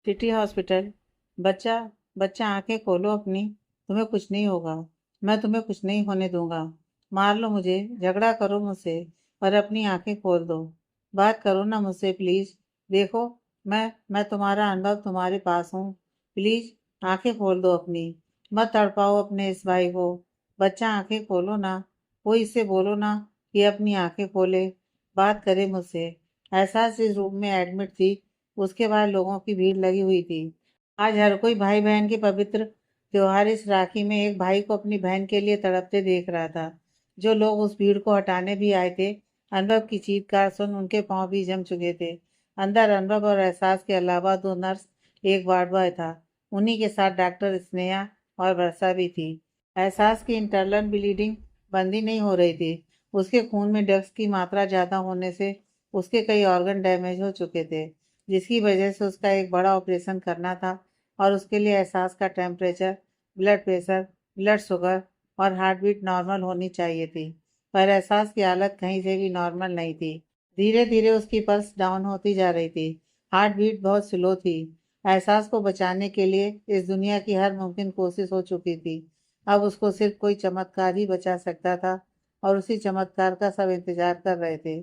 City hospital. बच्चा, बच्चा आंखें खोलो अपनी। तुम्हें कुछ नहीं होगा। मैं तुम्हें कुछ नहीं होने दूंगा। मार लो मुझे, झगड़ा करो मुझसे, पर अपनी आंखें खोल दो। बात करो ना मुझसे प्लीज। देखो, मैं तुम्हारा अनुभव तुम्हारे पास हूँ। प्लीज आंखें खोल दो अपनी। मत तड़पाओ अपने इस भाई को। बच्चा आंखें खोलो ना। कोई इससे बोलो ना कि अपनी आंखें खोले, बात करे मुझसे। एहसास इस रूम में एडमिट थी। उसके बाद लोगों की भीड़ लगी हुई थी। आज हर कोई भाई बहन के पवित्र त्योहार इस राखी में एक भाई को अपनी बहन के लिए तड़पते देख रहा था। जो लोग उस भीड़ को हटाने भी आए थे, अनुभव की चीत्कार सुन उनके पांव भी जम चुके थे। अंदर अनुभव और एहसास के अलावा दो नर्स, एक वार्ड बॉय था। उन्हीं के साथ डॉक्टर स्नेहा और वर्षा भी थी। एहसास की इंटरनल ब्लीडिंग बंद ही नहीं हो रही थी। उसके खून में ड्रग्स की मात्रा ज्यादा होने से उसके कई ऑर्गन डैमेज हो चुके थे, जिसकी वजह से उसका एक बड़ा ऑपरेशन करना था। और उसके लिए एहसास का temperature, blood pressure, blood sugar और हार्ट बीट नॉर्मल होनी चाहिए थी। पर एहसास की हालत कहीं से भी नॉर्मल नहीं थी। धीरे धीरे उसकी पल्स डाउन होती जा रही थी। हार्ट बीट बहुत स्लो थी। एहसास को बचाने के लिए इस दुनिया की हर मुमकिन कोशिश हो चुकी थी। अब उसको सिर्फ कोई चमत्कार ही बचा सकता था, और उसी चमत्कार का सब इंतजार कर रहे थे।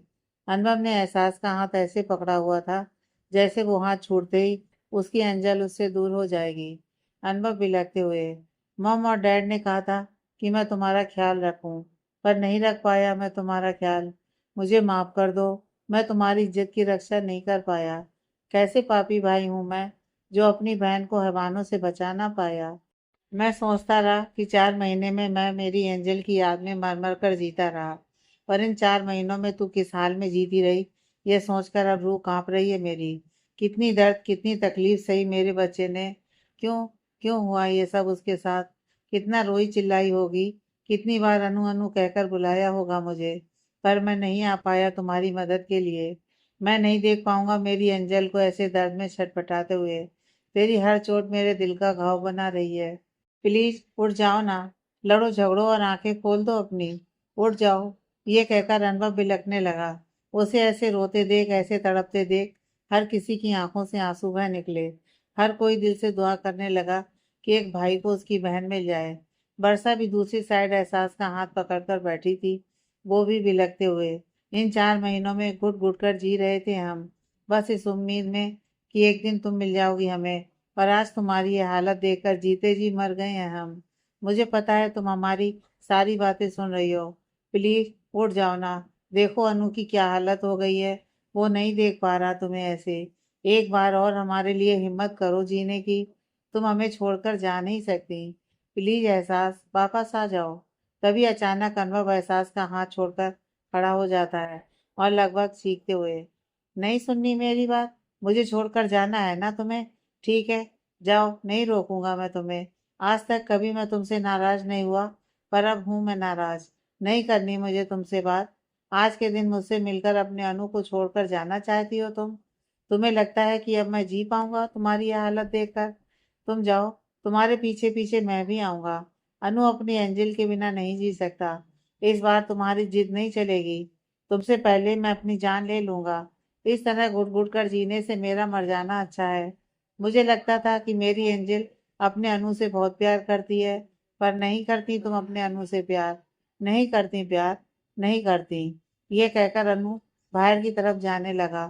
अनुभव ने एहसास का हाथ ऐसे पकड़ा हुआ था जैसे वो हाथ छूटते ही उसकी एंजल उससे दूर हो जाएगी। अनुभव बिलखते हुए, मम और डैड ने कहा था कि मैं तुम्हारा ख्याल रखूं, पर नहीं रख पाया मैं तुम्हारा ख्याल। मुझे माफ कर दो। मैं तुम्हारी इज्जत की रक्षा नहीं कर पाया। कैसे पापी भाई हूं मैं, जो अपनी बहन को हैवानों से बचा ना पाया। मैं सोचता रहा कि 4 महीने में मैं मेरी एंजल की याद में मर मर कर जीता रहा, पर इन 4 महीनों में तू किस हाल में जीती रही, यह सोचकर अब रूह कांप रही है मेरी। कितनी दर्द, कितनी तकलीफ सही मेरे बच्चे ने। क्यों, क्यों हुआ ये सब उसके साथ। कितना रोई चिल्लाई होगी, कितनी बार अनु अनु कहकर बुलाया होगा मुझे, पर मैं नहीं आ पाया तुम्हारी मदद के लिए। मैं नहीं देख पाऊंगा मेरी एंजल को ऐसे दर्द में छटपटाते हुए। तेरी हर चोट मेरे दिल का घाव बना रही है। प्लीज उठ जाओ ना। लड़ो झगड़ो और आंखें खोल दो अपनी। उठ जाओ। ये कहकर अनुभव बिलखने लगा। उसे ऐसे रोते देख, ऐसे तड़पते देख हर किसी की आंखों से आंसू बह निकले। हर कोई दिल से दुआ करने लगा कि एक भाई को उसकी बहन मिल जाए। वर्षा भी दूसरी साइड एहसास का हाथ पकड़कर बैठी थी। वो भी बिलखते हुए, इन 4 महीनों में घुट घुट कर जी रहे थे हम, बस इस उम्मीद में कि एक दिन तुम मिल जाओगी हमें। पर आज तुम्हारी ये हालत देखकर जीते जी मर गए हैं हम। मुझे पता है तुम हमारी सारी बातें सुन रही हो। प्लीज उठ जाओ ना। देखो अनु की क्या हालत हो गई है। वो नहीं देख पा रहा तुम्हें ऐसे। एक बार और हमारे लिए हिम्मत करो जीने की। तुम हमें छोड़कर जा नहीं सकती। प्लीज एहसास, वापस आ जाओ। तभी अचानक अनुभव एहसास का हाथ छोड़कर खड़ा हो जाता है और लगभग चीखते हुए, नहीं सुननी मेरी बात। मुझे छोड़कर जाना है ना तुम्हें। ठीक है, जाओ, नहीं रोकूंगा मैं तुम्हें। आज तक कभी मैं तुमसे नाराज नहीं हुआ, पर अब हूं मैं नाराज। नहीं करनी मुझे तुमसे बात। आज के दिन मुझसे मिलकर अपने अनु को छोड़कर जाना चाहती हो तुम। तुम्हें लगता है कि अब मैं जी पाऊंगा तुम्हारी यह हालत देखकर। तुम जाओ, तुम्हारे पीछे पीछे मैं भी आऊंगा। अनु अपनी एंजल के बिना नहीं जी सकता। इस बार तुम्हारी जिद नहीं चलेगी। तुमसे पहले मैं अपनी जान ले लूंगा। इस तरह घुट घुट कर जीने से मेरा मर जाना अच्छा है। मुझे लगता था कि मेरी एंजल अपने अनु से बहुत प्यार करती है, पर नहीं करती तुम अपने अनु से प्यार। नहीं करती प्यार, नहीं करती। ये कहकर अनु बाहर की तरफ जाने लगा।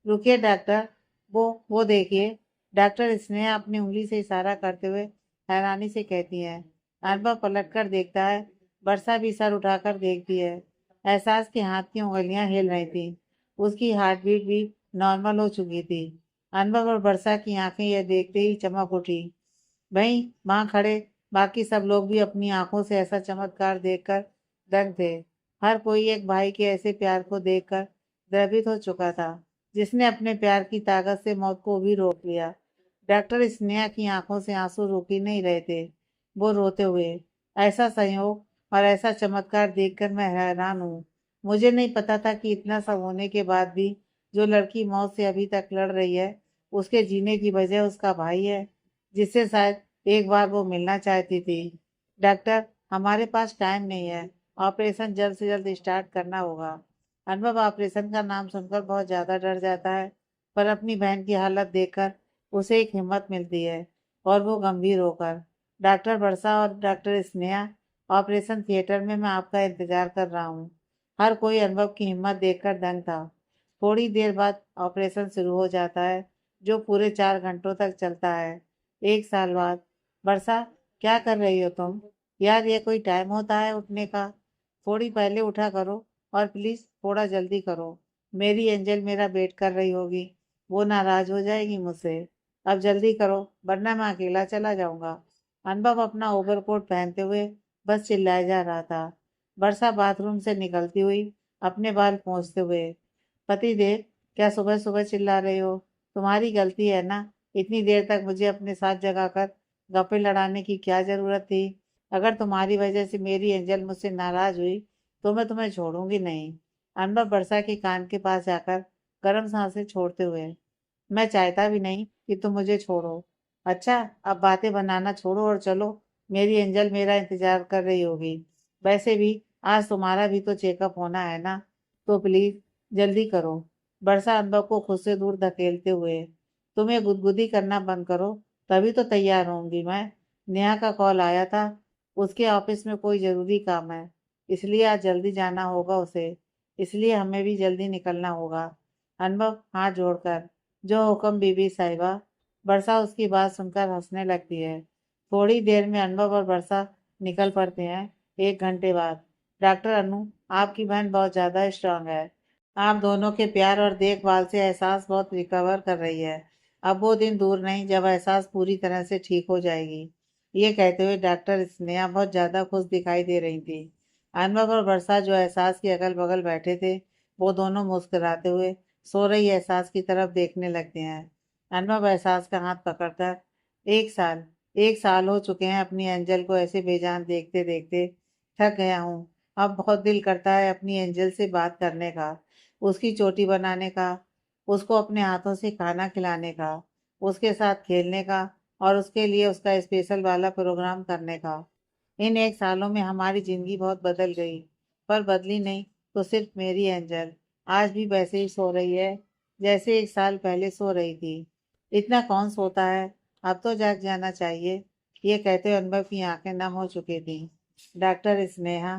रुकिए डॉक्टर, वो देखिए। डॉक्टर स्नेहा अपनी उंगली से इशारा करते हुए हैरानी से कहती है। अनुभव पलट कर देखता है। वर्षा भी सर उठाकर देखती है। एहसास के हाथ की उंगलियां हिल रही थी। उसकी हार्ट बीट भी नॉर्मल हो चुकी थी। अनुभव और वर्षा की आंखें यह देखते ही चमक उठी। वहीं वहां खड़े बाकी सब लोग भी अपनी आंखों से ऐसा चमत्कार देखकर दंग थे। हर कोई एक भाई के ऐसे प्यार को देखकर द्रवित हो चुका था, जिसने अपने प्यार की ताकत से मौत को भी रोक लिया। डॉक्टर स्नेहा की आंखों से आंसू रुक ही नहीं रहे थे। वो रोते हुए, ऐसा संयोग और ऐसा चमत्कार देखकर मैं हैरान हूँ। मुझे नहीं पता था कि इतना सब होने के बाद भी जो लड़की मौत से अभी तक लड़ रही है, उसके जीने की वजह उसका भाई है, जिससे शायद एक बार वो मिलना चाहती थी। डॉक्टर, हमारे पास टाइम नहीं है। ऑपरेशन जल्द से जल्द स्टार्ट करना होगा। अनुभव ऑपरेशन का नाम सुनकर बहुत ज्यादा डर जाता है, पर अपनी बहन की हालत देखकर उसे एक हिम्मत मिलती है और वो गंभीर होकर, डॉक्टर वर्षा और डॉक्टर स्नेहा, ऑपरेशन थिएटर में मैं आपका इंतजार कर रहा हूँ। हर कोई अनुभव की हिम्मत देखकर दंग था। थोड़ी देर बाद ऑपरेशन शुरू हो जाता है, जो पूरे 4 घंटों तक चलता है। 1 साल बाद। वर्षा, क्या कर रही हो तुम? यार, ये कोई टाइम होता है उठने का? थोड़ी पहले उठा करो, और प्लीज थोड़ा जल्दी करो। मेरी एंजल मेरा वेट कर रही होगी। वो नाराज हो जाएगी मुझसे। अब जल्दी करो, वरना मैं अकेला चला जाऊंगा। अनुभव अपना ओवरकोट पहनते हुए बस चिल्लाए जा रहा था। वर्षा बाथरूम से निकलती हुई अपने बाल पोंछते हुए, पति देव, क्या सुबह सुबह चिल्ला रहे हो? तुम्हारी गलती है ना। इतनी देर तक मुझे अपने साथ जगाकर गप्पे लड़ाने की क्या जरूरत थी? अगर तुम्हारी वजह से मेरी एंजल मुझसे नाराज हुई तो मैं तुम्हें छोड़ूंगी नहीं। अनुभव वर्षा के कान के पास जाकर गर्म सांसें छोड़ते हुए, मैं चाहता भी नहीं कि तुम मुझे छोड़ो। अच्छा, अब बातें बनाना छोड़ो और चलो। मेरी एंजल मेरा इंतजार कर रही होगी। वैसे भी आज तुम्हारा भी तो चेकअप होना है ना, तो प्लीज जल्दी करो। वर्षा अनुभव को खुद से दूर धकेलते हुए, तुम्हें गुदगुदी करना बंद करो, तभी तो तैयार होंगी मैं। नेहा का कॉल आया था। उसके ऑफिस में कोई जरूरी काम है, इसलिए आज जल्दी जाना होगा उसे। इसलिए हमें भी जल्दी निकलना होगा। अनुभव हाथ जोड़कर, जो हुक्म बीबी साहिबा। वर्षा उसकी बात सुनकर हंसने लगती है। थोड़ी देर में अनुभव और वर्षा निकल पड़ते हैं। 1 घंटे बाद। डॉक्टर अनु, आपकी बहन बहुत ज्यादा स्ट्रांग है। आप दोनों के प्यार और देखभाल से एहसास बहुत रिकवर कर रही है। अब वो दिन दूर नहीं जब एहसास पूरी तरह से ठीक हो जाएगी। ये कहते हुए डॉक्टर स्नेहा बहुत ज्यादा खुश दिखाई दे रही थी। अनुभव और वर्षा, जो एहसास के अगल बगल बैठे थे, वो दोनों मुस्कुराते हुए सो रही एहसास की तरफ देखने लगते हैं। अनुभव एहसास का हाथ पकड़कर, 1 साल, 1 साल हो चुके हैं अपनी एंजल को ऐसे बेजान देखते देखते। थक गया हूँ। अब बहुत दिल करता है अपनी एंजल से बात करने का, उसकी चोटी बनाने का, उसको अपने हाथों से खाना खिलाने का, उसके साथ खेलने का, और उसके लिए उसका स्पेशल वाला प्रोग्राम करने का। इन 1 सालों में हमारी जिंदगी बहुत बदल गई, पर बदली नहीं तो सिर्फ मेरी एंजल आज भी वैसे ही सो रही है, जैसे 1 साल पहले सो रही थी। इतना कौन सोता है? अब तो जाग जाना चाहिए। ये कहते हुए अनुभव की आंखें नम हो चुकी थी। डॉक्टर स्नेहा,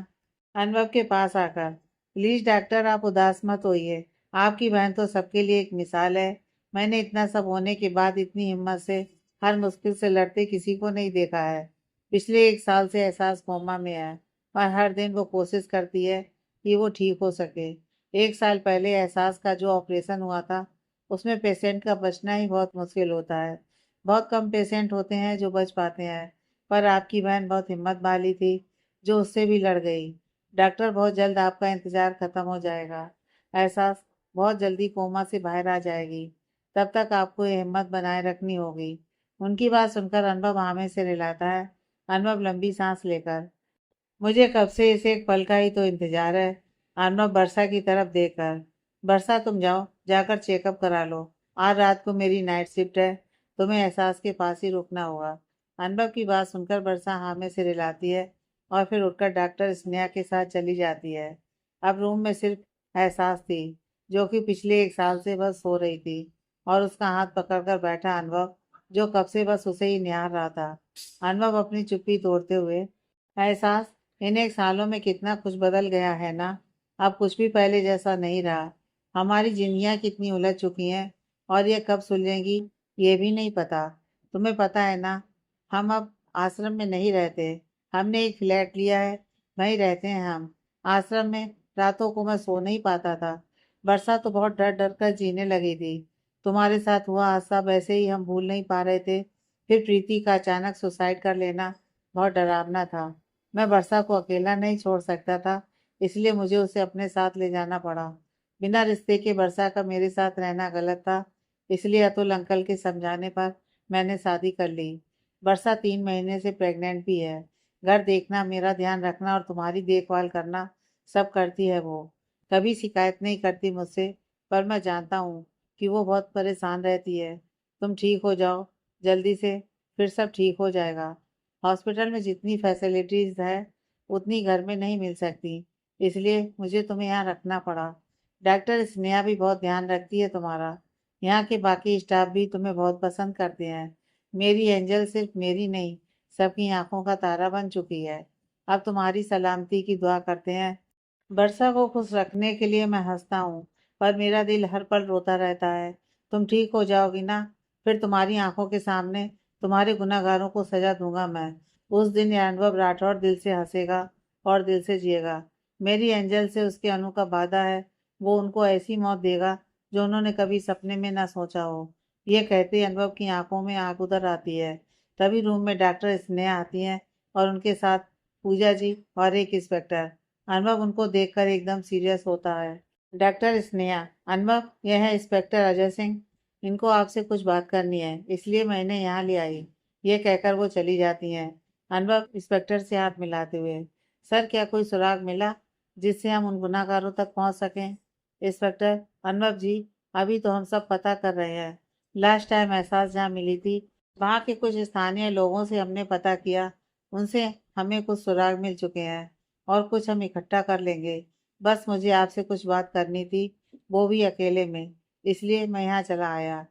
अनुभव के पास आकर, प्लीज डॉक्टर, आप उदास मत होइए। आपकी बहन तो सबके लिए एक मिसाल है। मैंने इतना सब होने के बाद इतनी हिम्मत से हर मुश्किल से लड़ते किसी को नहीं देखा है। पिछले 1 साल से एहसास कोमा में है, और हर दिन वो कोशिश करती है कि वो ठीक हो सके। 1 साल पहले एहसास का जो ऑपरेशन हुआ था, उसमें पेशेंट का बचना ही बहुत मुश्किल होता है। बहुत कम पेशेंट होते हैं जो बच पाते हैं, पर आपकी बहन बहुत हिम्मत वाली थी, जो उससे भी लड़ गई। डॉक्टर, बहुत जल्द आपका इंतजार खत्म हो जाएगा। एहसास बहुत जल्दी कोमा से बाहर आ जाएगी। तब तक आपको ये हिम्मत बनाए रखनी होगी। उनकी बात सुनकर अनुभव हाँ में सिर हिलाता है। अनुभव लंबी सांस लेकर, मुझे कब से इस एक पल का ही तो इंतजार है। अनुभव वर्षा की तरफ देखकर, वर्षा, तुम जाओ, जाकर चेकअप करा लो। आज रात को मेरी नाइट शिफ्ट है, तुम्हें एहसास के पास ही रुकना होगा। अनुभव की बात सुनकर वर्षा हाँ में सिर हिलाती है, और फिर उठकर डॉक्टर स्नेहा के साथ चली जाती है। अब रूम में सिर्फ एहसास थी, जो कि पिछले 1 साल से बस सो रही थी, और उसका हाथ पकड़कर बैठा अनुभव, जो कब से बस उसे ही निहार रहा था। अनुभव अपनी चुप्पी तोड़ते हुए, एहसास, इन 1 सालों में कितना कुछ बदल गया है ना। अब कुछ भी पहले जैसा नहीं रहा। हमारी जिंदगियां कितनी उलझ चुकी हैं, और ये कब सुलझेंगी ये भी नहीं पता। तुम्हें पता है ना, हम अब आश्रम में नहीं रहते। हमने एक फ्लैट लिया है, वहीं रहते हैं हम। आश्रम में रातों को मैं सो नहीं पाता था। वर्षा तो बहुत डर डर कर जीने लगी थी। तुम्हारे साथ हुआ हादसा वैसे ही हम भूल नहीं पा रहे थे। फिर प्रीति का अचानक सुसाइड कर लेना बहुत डरावना था। मैं वर्षा को अकेला नहीं छोड़ सकता था, इसलिए मुझे उसे अपने साथ ले जाना पड़ा। बिना रिश्ते के वर्षा का मेरे साथ रहना गलत था, इसलिए अतुल अंकल के समझाने पर मैंने शादी कर ली। वर्षा 3 महीने से प्रेग्नेंट भी है। घर देखना, मेरा ध्यान रखना और तुम्हारी देखभाल करना सब करती है वो। कभी शिकायत नहीं करती मुझसे, पर मैं जानता हूँ कि वो बहुत परेशान रहती है। तुम ठीक हो जाओ जल्दी से, फिर सब ठीक हो जाएगा। हॉस्पिटल में जितनी फैसिलिटीज है उतनी घर में नहीं मिल सकती, इसलिए मुझे तुम्हें यहाँ रखना पड़ा। डॉक्टर स्नेहा भी बहुत ध्यान रखती है तुम्हारा। यहाँ के बाकी स्टाफ भी तुम्हें बहुत पसंद करते हैं। मेरी एंजल सिर्फ मेरी नहीं, सबकी आंखों का तारा बन चुकी है। अब तुम्हारी सलामती की दुआ करते हैं। वर्षा को खुश रखने के लिए मैं हंसता हूँ, पर मेरा दिल हर पल रोता रहता है। तुम ठीक हो जाओगी ना? फिर तुम्हारी आंखों के सामने तुम्हारे गुनहगारों को सजा दूंगा मैं। उस दिन यह अनुभव राठौर दिल से हंसेगा और दिल से जिएगा। मेरी एंजल से उसके अनु का वादा है, वो उनको ऐसी मौत देगा जो उन्होंने कभी सपने में ना सोचा हो। ये कहते ही अनुभव की आंखों में आग उतर आती है। तभी रूम में डॉक्टर स्नेहा आती हैं और उनके साथ पूजा जी और एक इंस्पेक्टर। अनुभव उनको देखकर एकदम सीरियस होता है। डॉक्टर स्नेहा, अनुभव, यह है इंस्पेक्टर अजय सिंह। इनको आपसे कुछ बात करनी है, इसलिए मैंने यहाँ ले आई। ये कहकर वो चली जाती हैं। अनुभव इंस्पेक्टर से हाथ मिलाते हुए, सर क्या कोई सुराग मिला जिससे हम उन गुनाहगारों तक पहुंच सकें? इंस्पेक्टर, अनुभव जी, अभी तो हम सब पता कर रहे हैं। लास्ट टाइम एहसास जहाँ मिली थी, वहाँ के कुछ स्थानीय लोगों से हमने पता किया। उनसे हमें कुछ सुराग मिल चुके हैं और कुछ हम इकट्ठा कर लेंगे। बस मुझे आपसे कुछ बात करनी थी, वो भी अकेले में, इसलिए मैं यहाँ चला आया।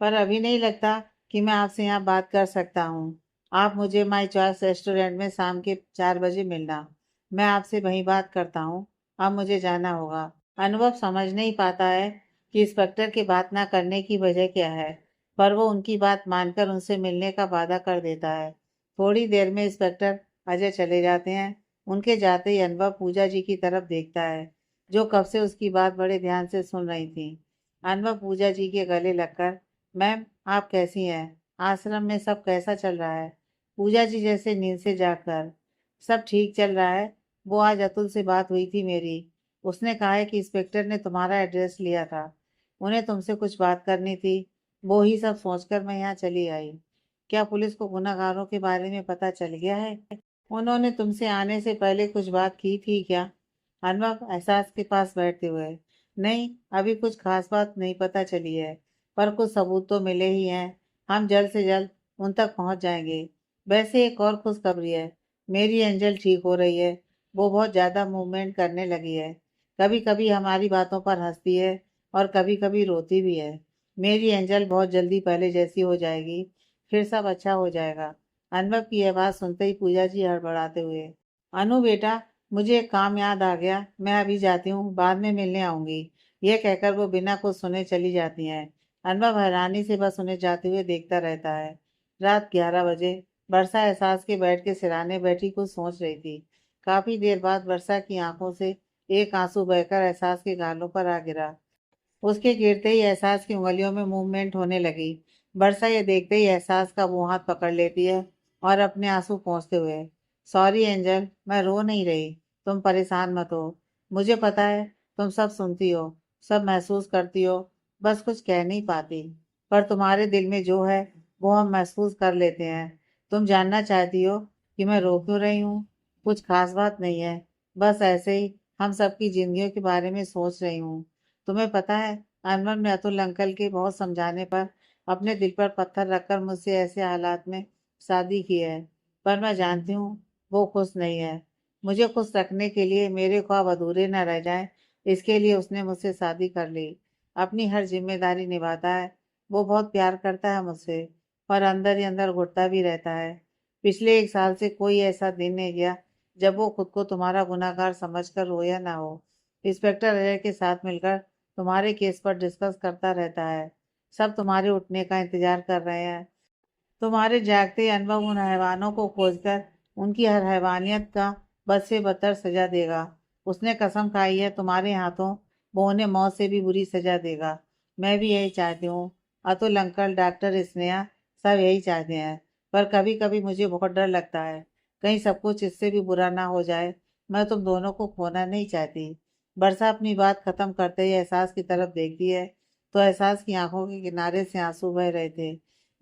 पर अभी नहीं लगता कि मैं आपसे यहाँ बात कर सकता हूँ। आप मुझे माई चॉइस रेस्टोरेंट में शाम के 4 बजे मिलना। मैं आपसे वहीं बात करता हूँ। अब मुझे जाना होगा। अनुभव समझ नहीं पाता है कि इंस्पेक्टर की बात ना करने की वजह क्या है, पर वो उनकी बात मानकर उनसे मिलने का वादा कर देता है। थोड़ी देर में इंस्पेक्टर अजय चले जाते हैं। उनके जाते ही अनुभव पूजा जी की तरफ देखता है, जो कब से उसकी बात बड़े ध्यान से सुन रही थी। अनुभव पूजा जी के गले लगकर, मैम आप कैसी हैं? आश्रम में सब कैसा चल रहा है? पूजा जी जैसे नींद से जागकर, सब ठीक चल रहा है। वो आज अतुल से बात हुई थी मेरी। उसने कहा है कि इंस्पेक्टर ने तुम्हारा एड्रेस लिया था। उन्हें तुमसे कुछ बात करनी थी। वो ही सब सोचकर मैं यहाँ चली आई। क्या पुलिस को गुनाहगारों के बारे में पता चल गया है? उन्होंने तुमसे आने से पहले कुछ बात की थी क्या? अनुभव एहसास के पास बैठते हुए, नहीं, अभी कुछ खास बात नहीं पता चली है, पर कुछ सबूत तो मिले ही हैं। हम जल्द से जल्द उन तक पहुंच जाएंगे। वैसे एक और खुशखबरी है, मेरी एंजल ठीक हो रही है। वो बहुत ज़्यादा मूवमेंट करने लगी है। कभी कभी हमारी बातों पर हंसती है और कभी कभी रोती भी है। मेरी एंजल बहुत जल्दी पहले जैसी हो जाएगी। फिर सब अच्छा हो जाएगा। अनुभव की यह बात सुनते ही पूजा जी हड़बड़ाते हुए, अनु बेटा, मुझे एक काम याद आ गया, मैं अभी जाती हूँ, बाद में मिलने आऊंगी। यह कहकर वो बिना कुछ सुने चली जाती हैं। अनुभव हैरानी से बस उन्हें जाते हुए देखता रहता है। रात 11 बजे। वर्षा एहसास के बेड के सिराने बैठी कुछ सोच रही थी। काफी देर बाद वर्षा की आंखों से एक आंसू बहकर एहसास के गालों पर आ गिरा। उसके गिरते ही एहसास की उंगलियों में मूवमेंट होने लगी। वर्षा ये देखते ही एहसास का वो हाथ पकड़ लेती है और अपने आंसू पोंछते हुए, सॉरी एंजल, मैं रो नहीं रही। तुम परेशान मत हो। मुझे पता है तुम सब सुनती हो, सब महसूस करती हो, बस कुछ कह नहीं पाती। पर तुम्हारे दिल में जो है वो हम महसूस कर लेते हैं। तुम जानना चाहती हो कि मैं रो क्यों रही हूँ? कुछ खास बात नहीं है, बस ऐसे ही हम सबकी जिंदगियों के बारे में सोच रही हूँ। तुम्हें पता है, अनवर ने अतुल अंकल के बहुत समझाने पर अपने दिल पर पत्थर रखकर मुझसे ऐसे हालात में शादी की है। पर मैं जानती हूँ वो खुश नहीं है। मुझे खुश रखने के लिए मेरे ख्वाब अधूरे न रह जाएं, इसके लिए उसने मुझसे शादी कर ली। अपनी हर जिम्मेदारी निभाता है। वो बहुत प्यार करता है मुझसे, पर अंदर ही अंदर घुटता भी रहता है। पिछले 1 साल से कोई ऐसा दिन नहीं गया जब वो खुद को तुम्हारा गुनाहगार समझकर रोया ना हो। इंस्पेक्टर अजय के साथ मिलकर तुम्हारे केस पर डिस्कस करता रहता है। सब तुम्हारे उठने का इंतजार कर रहे हैं। तुम्हारे जागते अनुभव उन हैवानों को खोजकर उनकी हर हैवानियत का बद से बदतर सजा देगा। उसने कसम खाई है तुम्हारे हाथों वो उन्हें मौत से भी बुरी सजा देगा। मैं भी यही चाहती हूँ। अतुल अंकल, डॉक्टर स्नेहा, सब यही चाहते हैं। पर कभी कभी मुझे बहुत डर लगता है, कहीं सब कुछ इससे भी बुरा ना हो जाए। मैं तुम दोनों को खोना नहीं चाहती। वर्षा अपनी बात खत्म करते ही एहसास की तरफ देखती है, तो एहसास की आंखों के किनारे से आंसू बह रहे थे।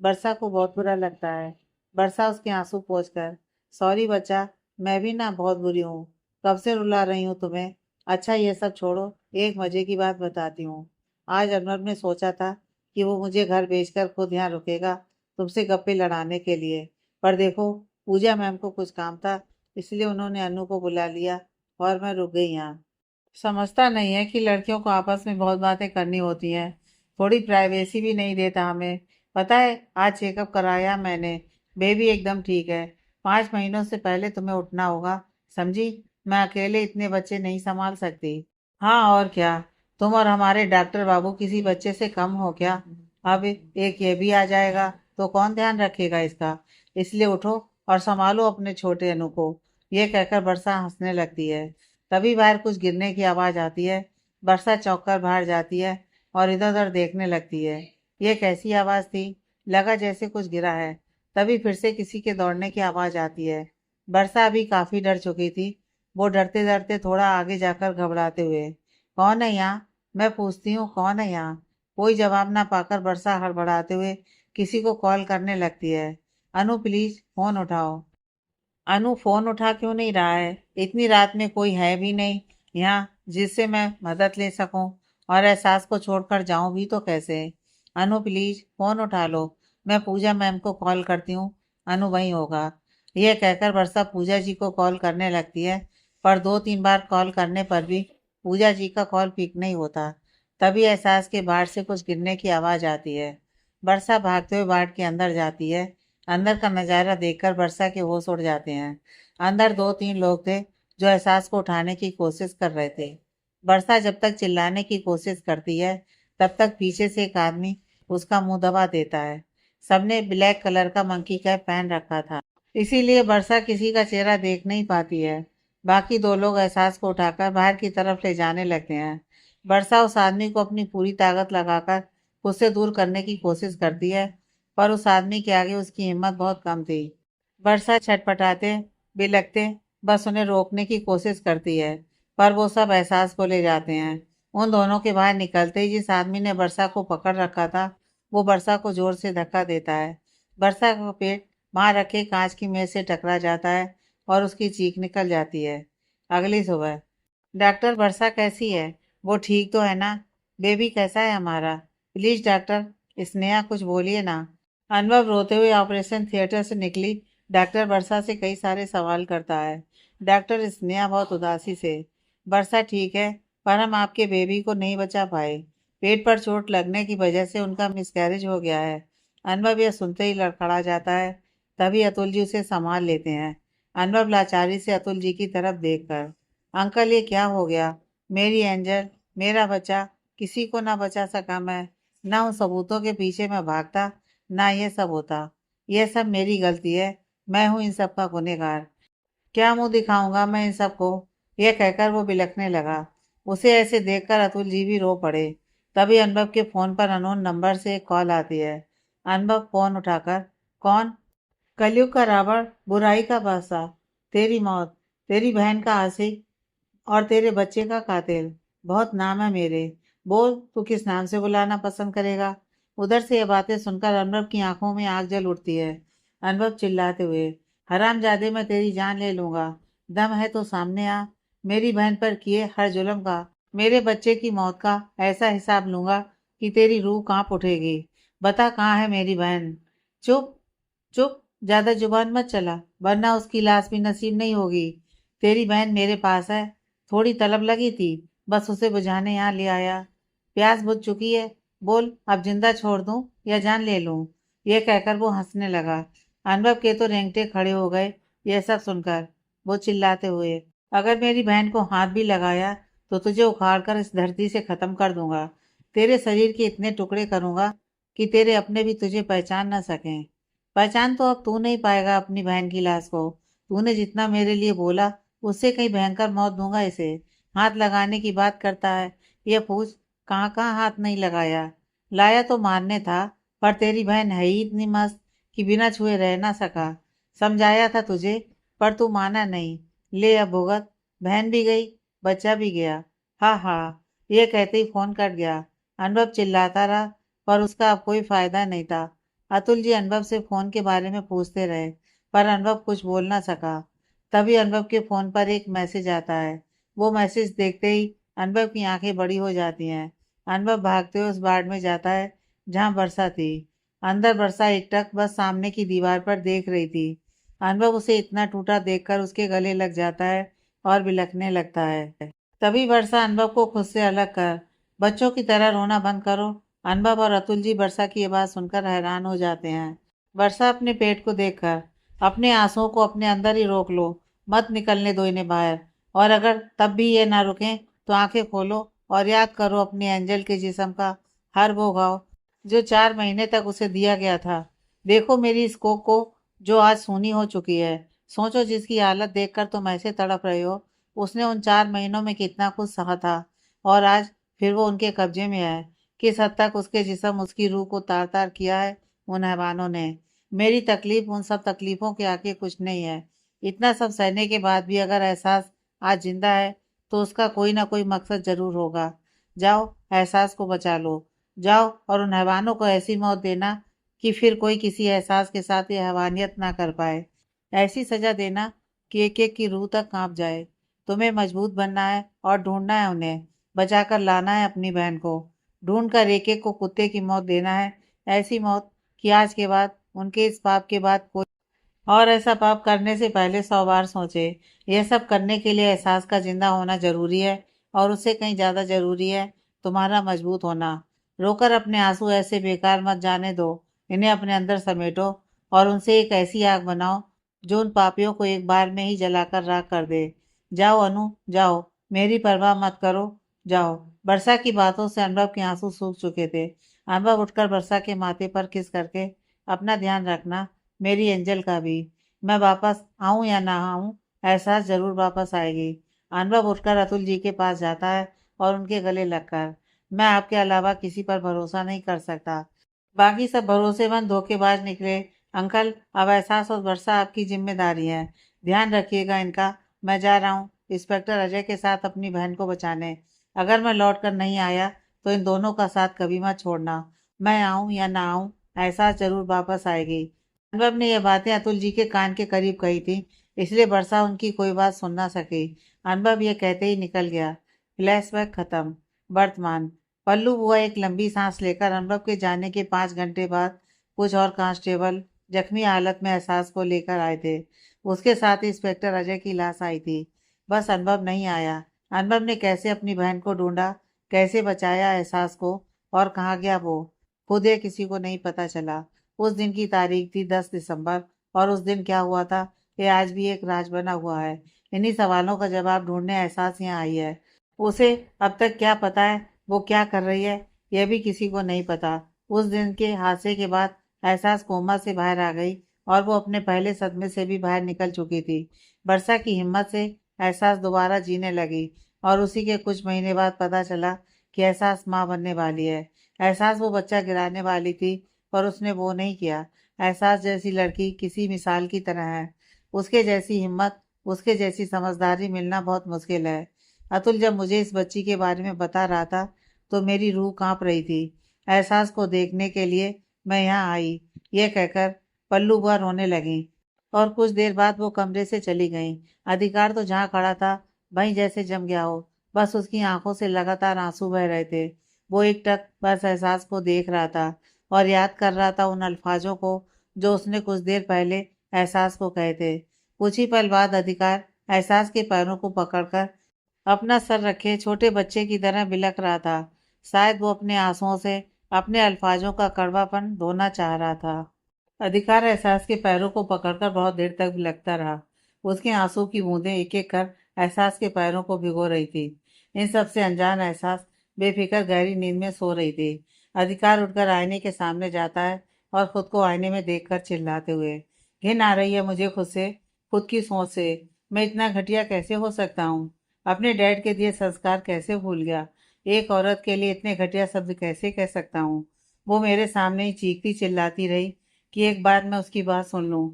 वर्षा को बहुत बुरा लगता है। वर्षा उसके आंसू पोंछ कर, सॉरी बच्चा, मैं भी ना बहुत बुरी हूँ। कब से रुला रही हूँ तुम्हें? अच्छा ये सब छोड़ो, एक मजे की बात बताती हूँ। आज अनवर ने सोचा था कि वो मुझे घर भेजकर खुद यहाँ रुकेगा तुमसे गप्पे लड़ाने के लिए। पर देखो, पूजा मैम को कुछ काम था, इसलिए उन्होंने अनु को बुला लिया और मैं रुक गई यहाँ। समझता नहीं है कि लड़कियों को आपस में बहुत बातें करनी होती हैं। थोड़ी प्राइवेसी भी नहीं देता हमें। पता है, आज चेकअप कराया मैंने, बेबी एकदम ठीक है। 5 महीनों से पहले तुम्हें उठना होगा, समझी? मैं अकेले इतने बच्चे नहीं संभाल सकती। हाँ और क्या, तुम और हमारे डॉक्टर बाबू किसी बच्चे से कम हो क्या? अब एक ये भी आ जाएगा तो कौन ध्यान रखेगा इसका? इसलिए उठो और संभालो अपने छोटे अनु को। ये कहकर वर्षा हंसने लगती है। तभी बाहर कुछ गिरने की आवाज आती है। वर्षा चौंक कर बाहर जाती है और इधर उधर देखने लगती है। ये कैसी आवाज थी? लगा जैसे कुछ गिरा है। तभी फिर से किसी के दौड़ने की आवाज आती है। वर्षा अभी काफी डर चुकी थी। वो डरते डरते थोड़ा आगे जाकर घबराते हुए, कौन है यहाँ? मैं पूछती हूँ, कौन है यहाँ? कोई जवाब ना पाकर वर्षा हड़बड़ाते हुए किसी को कॉल करने लगती है। अनु प्लीज फोन उठाओ। अनु फोन उठा क्यों नहीं रहा है? इतनी रात में कोई है भी नहीं यहाँ जिससे मैं मदद ले सकूं, और एहसास को छोड़कर जाऊं भी तो कैसे? अनु प्लीज फोन उठा लो, मैं पूजा मैम को कॉल करती हूँ, अनु वहीं होगा। यह कहकर वर्षा पूजा जी को कॉल करने लगती है, पर 2-3 बार कॉल करने पर भी पूजा जी का कॉल पिक नहीं होता। तभी एहसास के बाहर से कुछ गिरने की आवाज आती है। वर्षा भागते हुए बाट के अंदर जाती है। अंदर का नजारा देखकर वर्षा के होश उड़ जाते हैं। अंदर 2-3 लोग थे जो एहसास को उठाने की कोशिश कर रहे थे। वर्षा जब तक चिल्लाने की कोशिश करती है, तब तक पीछे से एक आदमी उसका मुंह दबा देता है। सबने ब्लैक कलर का मंकी कैप पहन रखा था, इसीलिए वर्षा किसी का चेहरा देख नहीं पाती है। बाकी 2 लोग एहसास को उठाकर बाहर की तरफ ले जाने लगते हैं। वर्षा उस आदमी को अपनी पूरी ताकत लगाकर उससे दूर करने की कोशिश करती है, पर उस आदमी के आगे उसकी हिम्मत बहुत कम थी। वर्षा छटपटाते बिलखते बस उन्हें रोकने की कोशिश करती है, पर वो सब एहसास को ले जाते हैं। उन दोनों के बाहर निकलते ही जिस आदमी ने वर्षा को पकड़ रखा था, वो वर्षा को जोर से धक्का देता है। वर्षा का पेट वहां रखे कांच की मेज से टकरा जाता है और उसकी चीख निकल जाती है। अगली सुबह, डॉक्टर वर्षा कैसी है? वो ठीक तो है ना? बेबी कैसा है हमारा? प्लीज डॉक्टर, स्नेहा कुछ बोलिए ना। अनुभव रोते हुए ऑपरेशन थिएटर से निकली डॉक्टर वर्षा से कई सारे सवाल करता है। डॉक्टर स्नेहा बहुत उदासी से, वर्षा ठीक है, पर हम आपके बेबी को नहीं बचा पाए। पेट पर चोट लगने की वजह से उनका मिसकैरेज हो गया है। अनुभव यह सुनते ही लड़खड़ा जाता है। तभी अतुल जी उसे संभाल लेते हैं। अनुभव लाचारी से अतुल जी की तरफ देखकर, अंकल ये क्या हो गया? मेरी एंजल, मेरा बच्चा, किसी को ना बचा सका मैं। ना उन सबूतों के पीछे मैं भागता, ना ये सब होता। यह सब मेरी गलती है, मैं हूँ इन सब का गुनहगार। क्या मुंह दिखाऊंगा मैं इन सबको? यह कहकर वो बिलखने लगा। उसे ऐसे देखकर अतुल जी भी रो पड़े। तभी अनुभव के फोन पर अननोन नंबर से एक कॉल आती है। अनुभव फोन उठाकर, कौन? कलयुग का रावण, बुराई का बादशाह, तेरी मौत, तेरी बहन का आशिक और तेरे बच्चे का कातिल। बहुत नाम है मेरे, बोल तू किस नाम से बुलाना पसंद करेगा? उधर से ये बातें सुनकर अनुभव की आंखों में आग जल उठती है। अनुभव चिल्लाते हुए, हरामजादे मैं तेरी जान ले लूंगा, दम है तो सामने आ। मेरी बहन पर किए हर जुल्म का, मेरे बच्चे की मौत का ऐसा हिसाब लूंगा कि तेरी रूह कांप उठेगी। बता कहाँ है मेरी बहन? चुप चुप, ज्यादा जुबान मत चला, वरना उसकी लाश भी नसीब नहीं होगी। तेरी बहन मेरे पास है, थोड़ी तलब लगी थी, बस उसे बुझाने यहाँ ले आया। प्यास बुझ चुकी है, बोल अब जिंदा छोड़ दूं या जान ले लूं? यह कहकर वो हंसने लगा। अनुभव के तो रेंगटे खड़े हो गए यह सब सुनकर। वो चिल्लाते हुए, अगर मेरी बहन को हाथ भी लगाया तो तुझे उखाड़ कर इस धरती से खत्म कर दूंगा। तेरे शरीर के इतने टुकड़े करूंगा कि तेरे अपने भी तुझे पहचान न सकें। पहचान तो अब तू नहीं पाएगा अपनी बहन की लाश को। तूने जितना मेरे लिए बोला, उससे कहीं भयंकर मौत दूंगा इसे। हाथ लगाने की बात करता है, ये पूछ कहाँ कहाँ हाथ नहीं लगाया? लाया तो मारने था, पर तेरी बहन है ही इतनी मस्त कि बिना छुए रह ना सका। समझाया था तुझे, पर तू माना नहीं। ले अब भुगत, बहन भी गई, बच्चा भी गया। हाँ हाँ, ये कहते ही फोन कट गया। अनुभव चिल्लाता रहा, पर उसका अब कोई फायदा नहीं था। अतुल जी अनुभव से फोन के बारे में पूछते रहे, पर अनुभव कुछ बोल ना सका। तभी अनुभव के फोन पर एक मैसेज आता है। वो मैसेज देखते ही अनुभव की आंखें बड़ी हो जाती हैं। अनुभव भागते हुए उस वार्ड में जाता है जहां वर्षा थी। अंदर वर्षा एकटक बस सामने की दीवार पर देख रही थी। अनुभव उसे इतना टूटा देखकर उसके गले लग जाता है और बिलखने लगता है। तभी वर्षा अनुभव को खुद से अलग कर, बच्चों की तरह रोना बंद करो, अनुभव और अतुल जी वर्षा की ये बात सुनकर हैरान हो जाते हैं। वर्षा अपने पेट को देखकर अपने आंसुओं को अपने अंदर ही रोक लो, मत निकलने दो इन्हें बाहर। और अगर तब भी ये ना रुकें तो आंखें खोलो और याद करो अपने एंजल के जिस्म का हर वो घाव जो 4 महीने तक उसे दिया गया था। देखो मेरी इस कोख को जो आज सूनी हो चुकी है। सोचो जिसकी हालत देखकर तुम ऐसे तड़प रहे हो, उसने उन 4 महीनों में कितना कुछ सहा था और आज फिर वो उनके कब्जे में है। किस हद तक उसके जिस्म उसकी रूह को तार तार किया है उन हैवानों ने। मेरी तकलीफ उन सब तकलीफों के आगे कुछ नहीं है। इतना सब सहने के बाद भी अगर एहसास आज जिंदा है तो उसका कोई ना कोई मकसद जरूर होगा। जाओ एहसास को बचा लो। जाओ और उन हैवानों को ऐसी मौत देना कि फिर कोई किसी एहसास के साथ ये हैवानियत ना कर पाए। ऐसी सजा देना कि एक एक की रूह तक कांप जाए। तुम्हें मजबूत बनना है और ढूंढना है उन्हें, बचा कर लाना है अपनी बहन को। ढूंढ कर एक एक को कुत्ते की मौत देना है, ऐसी मौत कि आज के बाद उनके इस पाप के बाद कोई और ऐसा पाप करने से पहले 100 बार सोचे। यह सब करने के लिए एहसास का जिंदा होना जरूरी है और उससे कहीं ज्यादा जरूरी है तुम्हारा मजबूत होना। रोकर अपने आंसू ऐसे बेकार मत जाने दो। इन्हें अपने अंदर समेटो और उनसे एक ऐसी आग बनाओ जो उन पापियों को एक बार में ही जलाकर राख कर दे। जाओ अनु, जाओ, मेरी परवाह मत करो, जाओ। वर्षा की बातों से अनुभव के आंसू सूख चुके थे। अनुभव उठकर वर्षा के माथे पर किस करके, अपना ध्यान रखना मेरी एंजल का भी। मैं वापस आऊं या ना आऊं, एहसास जरूर वापस आएगी। अनुभव उठकर अतुल जी के पास जाता है और उनके गले लगकर, मैं आपके अलावा किसी पर भरोसा नहीं कर सकता। बाकी सब भरोसेमंद धोखेबाज निकले। अंकल, अब एहसास और वर्षा आपकी जिम्मेदारी है। ध्यान रखिएगा इनका। मैं जा रहा हूँ इंस्पेक्टर अजय के साथ अपनी बहन को बचाने। अगर मैं लौट कर नहीं आया तो इन दोनों का साथ कभी मत छोड़ना। मैं आऊं या ना आऊं, एहसास जरूर वापस आएगी। अनुभव ने यह बातें अतुल जी के कान के करीब कही थी, इसलिए वर्षा उनकी कोई बात सुन ना सकी। अनुभव यह कहते ही निकल गया। फ्लैशबैक खत्म। वर्तमान। पल्लू बुआ एक लंबी सांस लेकर अनुभव के जाने के 5 घंटे बाद कुछ और कांस्टेबल जख्मी हालत में एहसास को लेकर आए थे। उसके साथ ही इंस्पेक्टर अजय की लाश आई थी। बस अनुभव नहीं आया। अनुभव ने कैसे अपनी बहन को ढूंढा, कैसे बचाया एहसास को, और कहाँ गया वो, खुद ये किसी को नहीं पता चला। उस दिन की तारीख थी 10 दिसंबर, और उस दिन क्या हुआ था ये आज भी एक राज बना हुआ है। इन्हीं सवालों का जवाब ढूंढने एहसास यहाँ आई है। उसे अब तक क्या पता है वो क्या कर रही है, यह भी किसी को नहीं पता। उस दिन के हादसे के बाद एहसास कोमा से बाहर आ गई और वो अपने पहले सदमे से भी बाहर निकल चुकी थी। वर्षा की हिम्मत से एहसास दोबारा जीने लगी और उसी के कुछ महीने बाद पता चला कि एहसास माँ बनने वाली है। एहसास वो बच्चा गिराने वाली थी पर उसने वो नहीं किया। एहसास जैसी लड़की किसी मिसाल की तरह है। उसके जैसी हिम्मत, उसके जैसी समझदारी मिलना बहुत मुश्किल है। अतुल जब मुझे इस बच्ची के बारे में बता रहा था तो मेरी रूह कांप रही थी। एहसास को देखने के लिए मैं यहाँ आई, ये कहकर पल्लू बुआ रोने लगी और कुछ देर बाद वो कमरे से चली गई। अधिकार तो जहाँ खड़ा था वहीं जैसे जम गया हो। बस उसकी आंखों से लगातार आंसू बह रहे थे। वो एकटक बस एहसास को देख रहा था और याद कर रहा था उन अल्फाजों को जो उसने कुछ देर पहले एहसास को कहे थे। कुछ ही पल बाद अधिकार एहसास के पैरों को पकड़कर अपना सर रखे छोटे बच्चे की तरह बिलख रहा था। शायद वो अपने आंसुओं से अपने अल्फाजों का कड़वापन धोना चाह रहा था। अधिकार एहसास के पैरों को पकड़कर बहुत देर तक बिलखता रहा। उसके आंसू की बूंदें एक एक कर एहसास के पैरों को भिगो रही थी। इन सब से अनजान एहसास बेफिक्र गहरी नींद में सो रही थी। अधिकार उठकर आईने के सामने जाता है और खुद को आईने में देखकर चिल्लाते हुए, घिन आ रही है मुझे खुद से, खुद की सोच से। मैं इतना घटिया कैसे हो सकता हूँ? अपने डैड के दिए संस्कार कैसे भूल गया? एक औरत के लिए इतने घटिया शब्द कैसे कह सकता हूँ? वो मेरे सामने ही चीखती चिल्लाती रही कि एक बार मैं उसकी बात सुन लूं,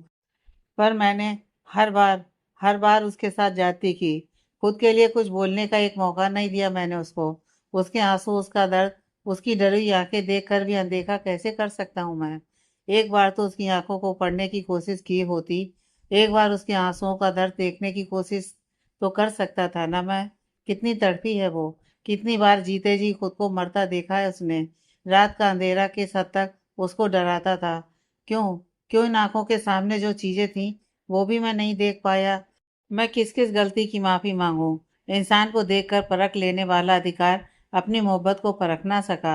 पर मैंने हर बार हर बार उसके साथ जाती की। खुद के लिए कुछ बोलने का एक मौका नहीं दिया मैंने उसको। उसके आंसू, उसका दर्द, उसकी डरी हुई आंखें देख कर भी अनदेखा कैसे कर सकता हूँ मैं? एक बार तो उसकी आंखों को पढ़ने की कोशिश की होती। एक बार उसके आंसुओं का दर्द देखने की कोशिश तो कर सकता था ना मैं। कितनी तड़पी है वो, कितनी बार जीते जी खुद को मरता देखा है उसने। रात का अंधेरा किस हद तक उसको डराता था। क्यों क्यों इन आंखों के सामने जो चीजें थीं वो भी मैं नहीं देख पाया? मैं किस किस गलती की माफी मांगूं? इंसान को देखकर परख लेने वाला अधिकार अपनी मोहब्बत को परख ना सका।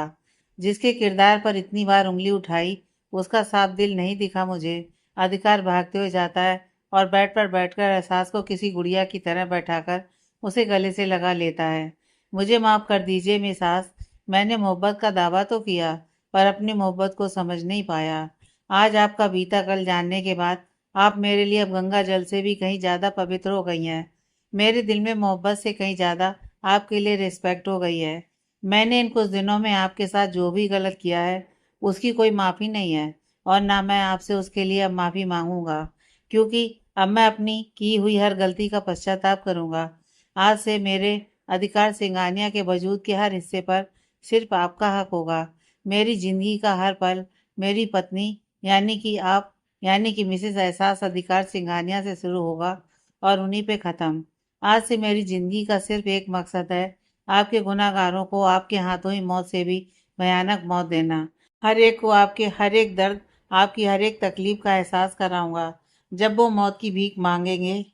जिसके किरदार पर इतनी बार उंगली उठाई उसका साफ दिल नहीं दिखा मुझे। अधिकार भागते हुए जाता है और बेड पर बैठकर एहसास को किसी गुड़िया की तरह बैठाकर उसे गले से लगा लेता है। मुझे माफ़ कर दीजिए मिस आस, मैंने मोहब्बत का दावा तो किया पर अपनी मोहब्बत को समझ नहीं पाया। आज आपका बीता कल जानने के बाद आप मेरे लिए अब गंगा जल से भी कहीं ज़्यादा पवित्र हो गई हैं। मेरे दिल में मोहब्बत से कहीं ज़्यादा आपके लिए रिस्पेक्ट हो गई है। मैंने इन कुछ दिनों में आपके साथ जो भी गलत किया है उसकी कोई माफ़ी नहीं है और ना मैं आपसे उसके लिए अब माफ़ी मांगूंगा, क्योंकि अब मैं अपनी की हुई हर गलती का पश्चाताप करूंगा। आज से मेरे अधिकार सिंगानिया के वजूद के हर हिस्से पर सिर्फ आपका हक होगा। मेरी ज़िंदगी का हर पल मेरी पत्नी यानी कि आप यानी कि मिसेस एहसास अधिकार सिंघानिया से शुरू होगा और उन्हीं पे ख़त्म। आज से मेरी ज़िंदगी का सिर्फ एक मकसद है, आपके गुनहगारों को आपके हाथों ही मौत से भी भयानक मौत देना। हर एक को आपके हर एक दर्द, आपकी हर एक तकलीफ का एहसास कराऊंगा। जब वो मौत की भीख मांगेंगे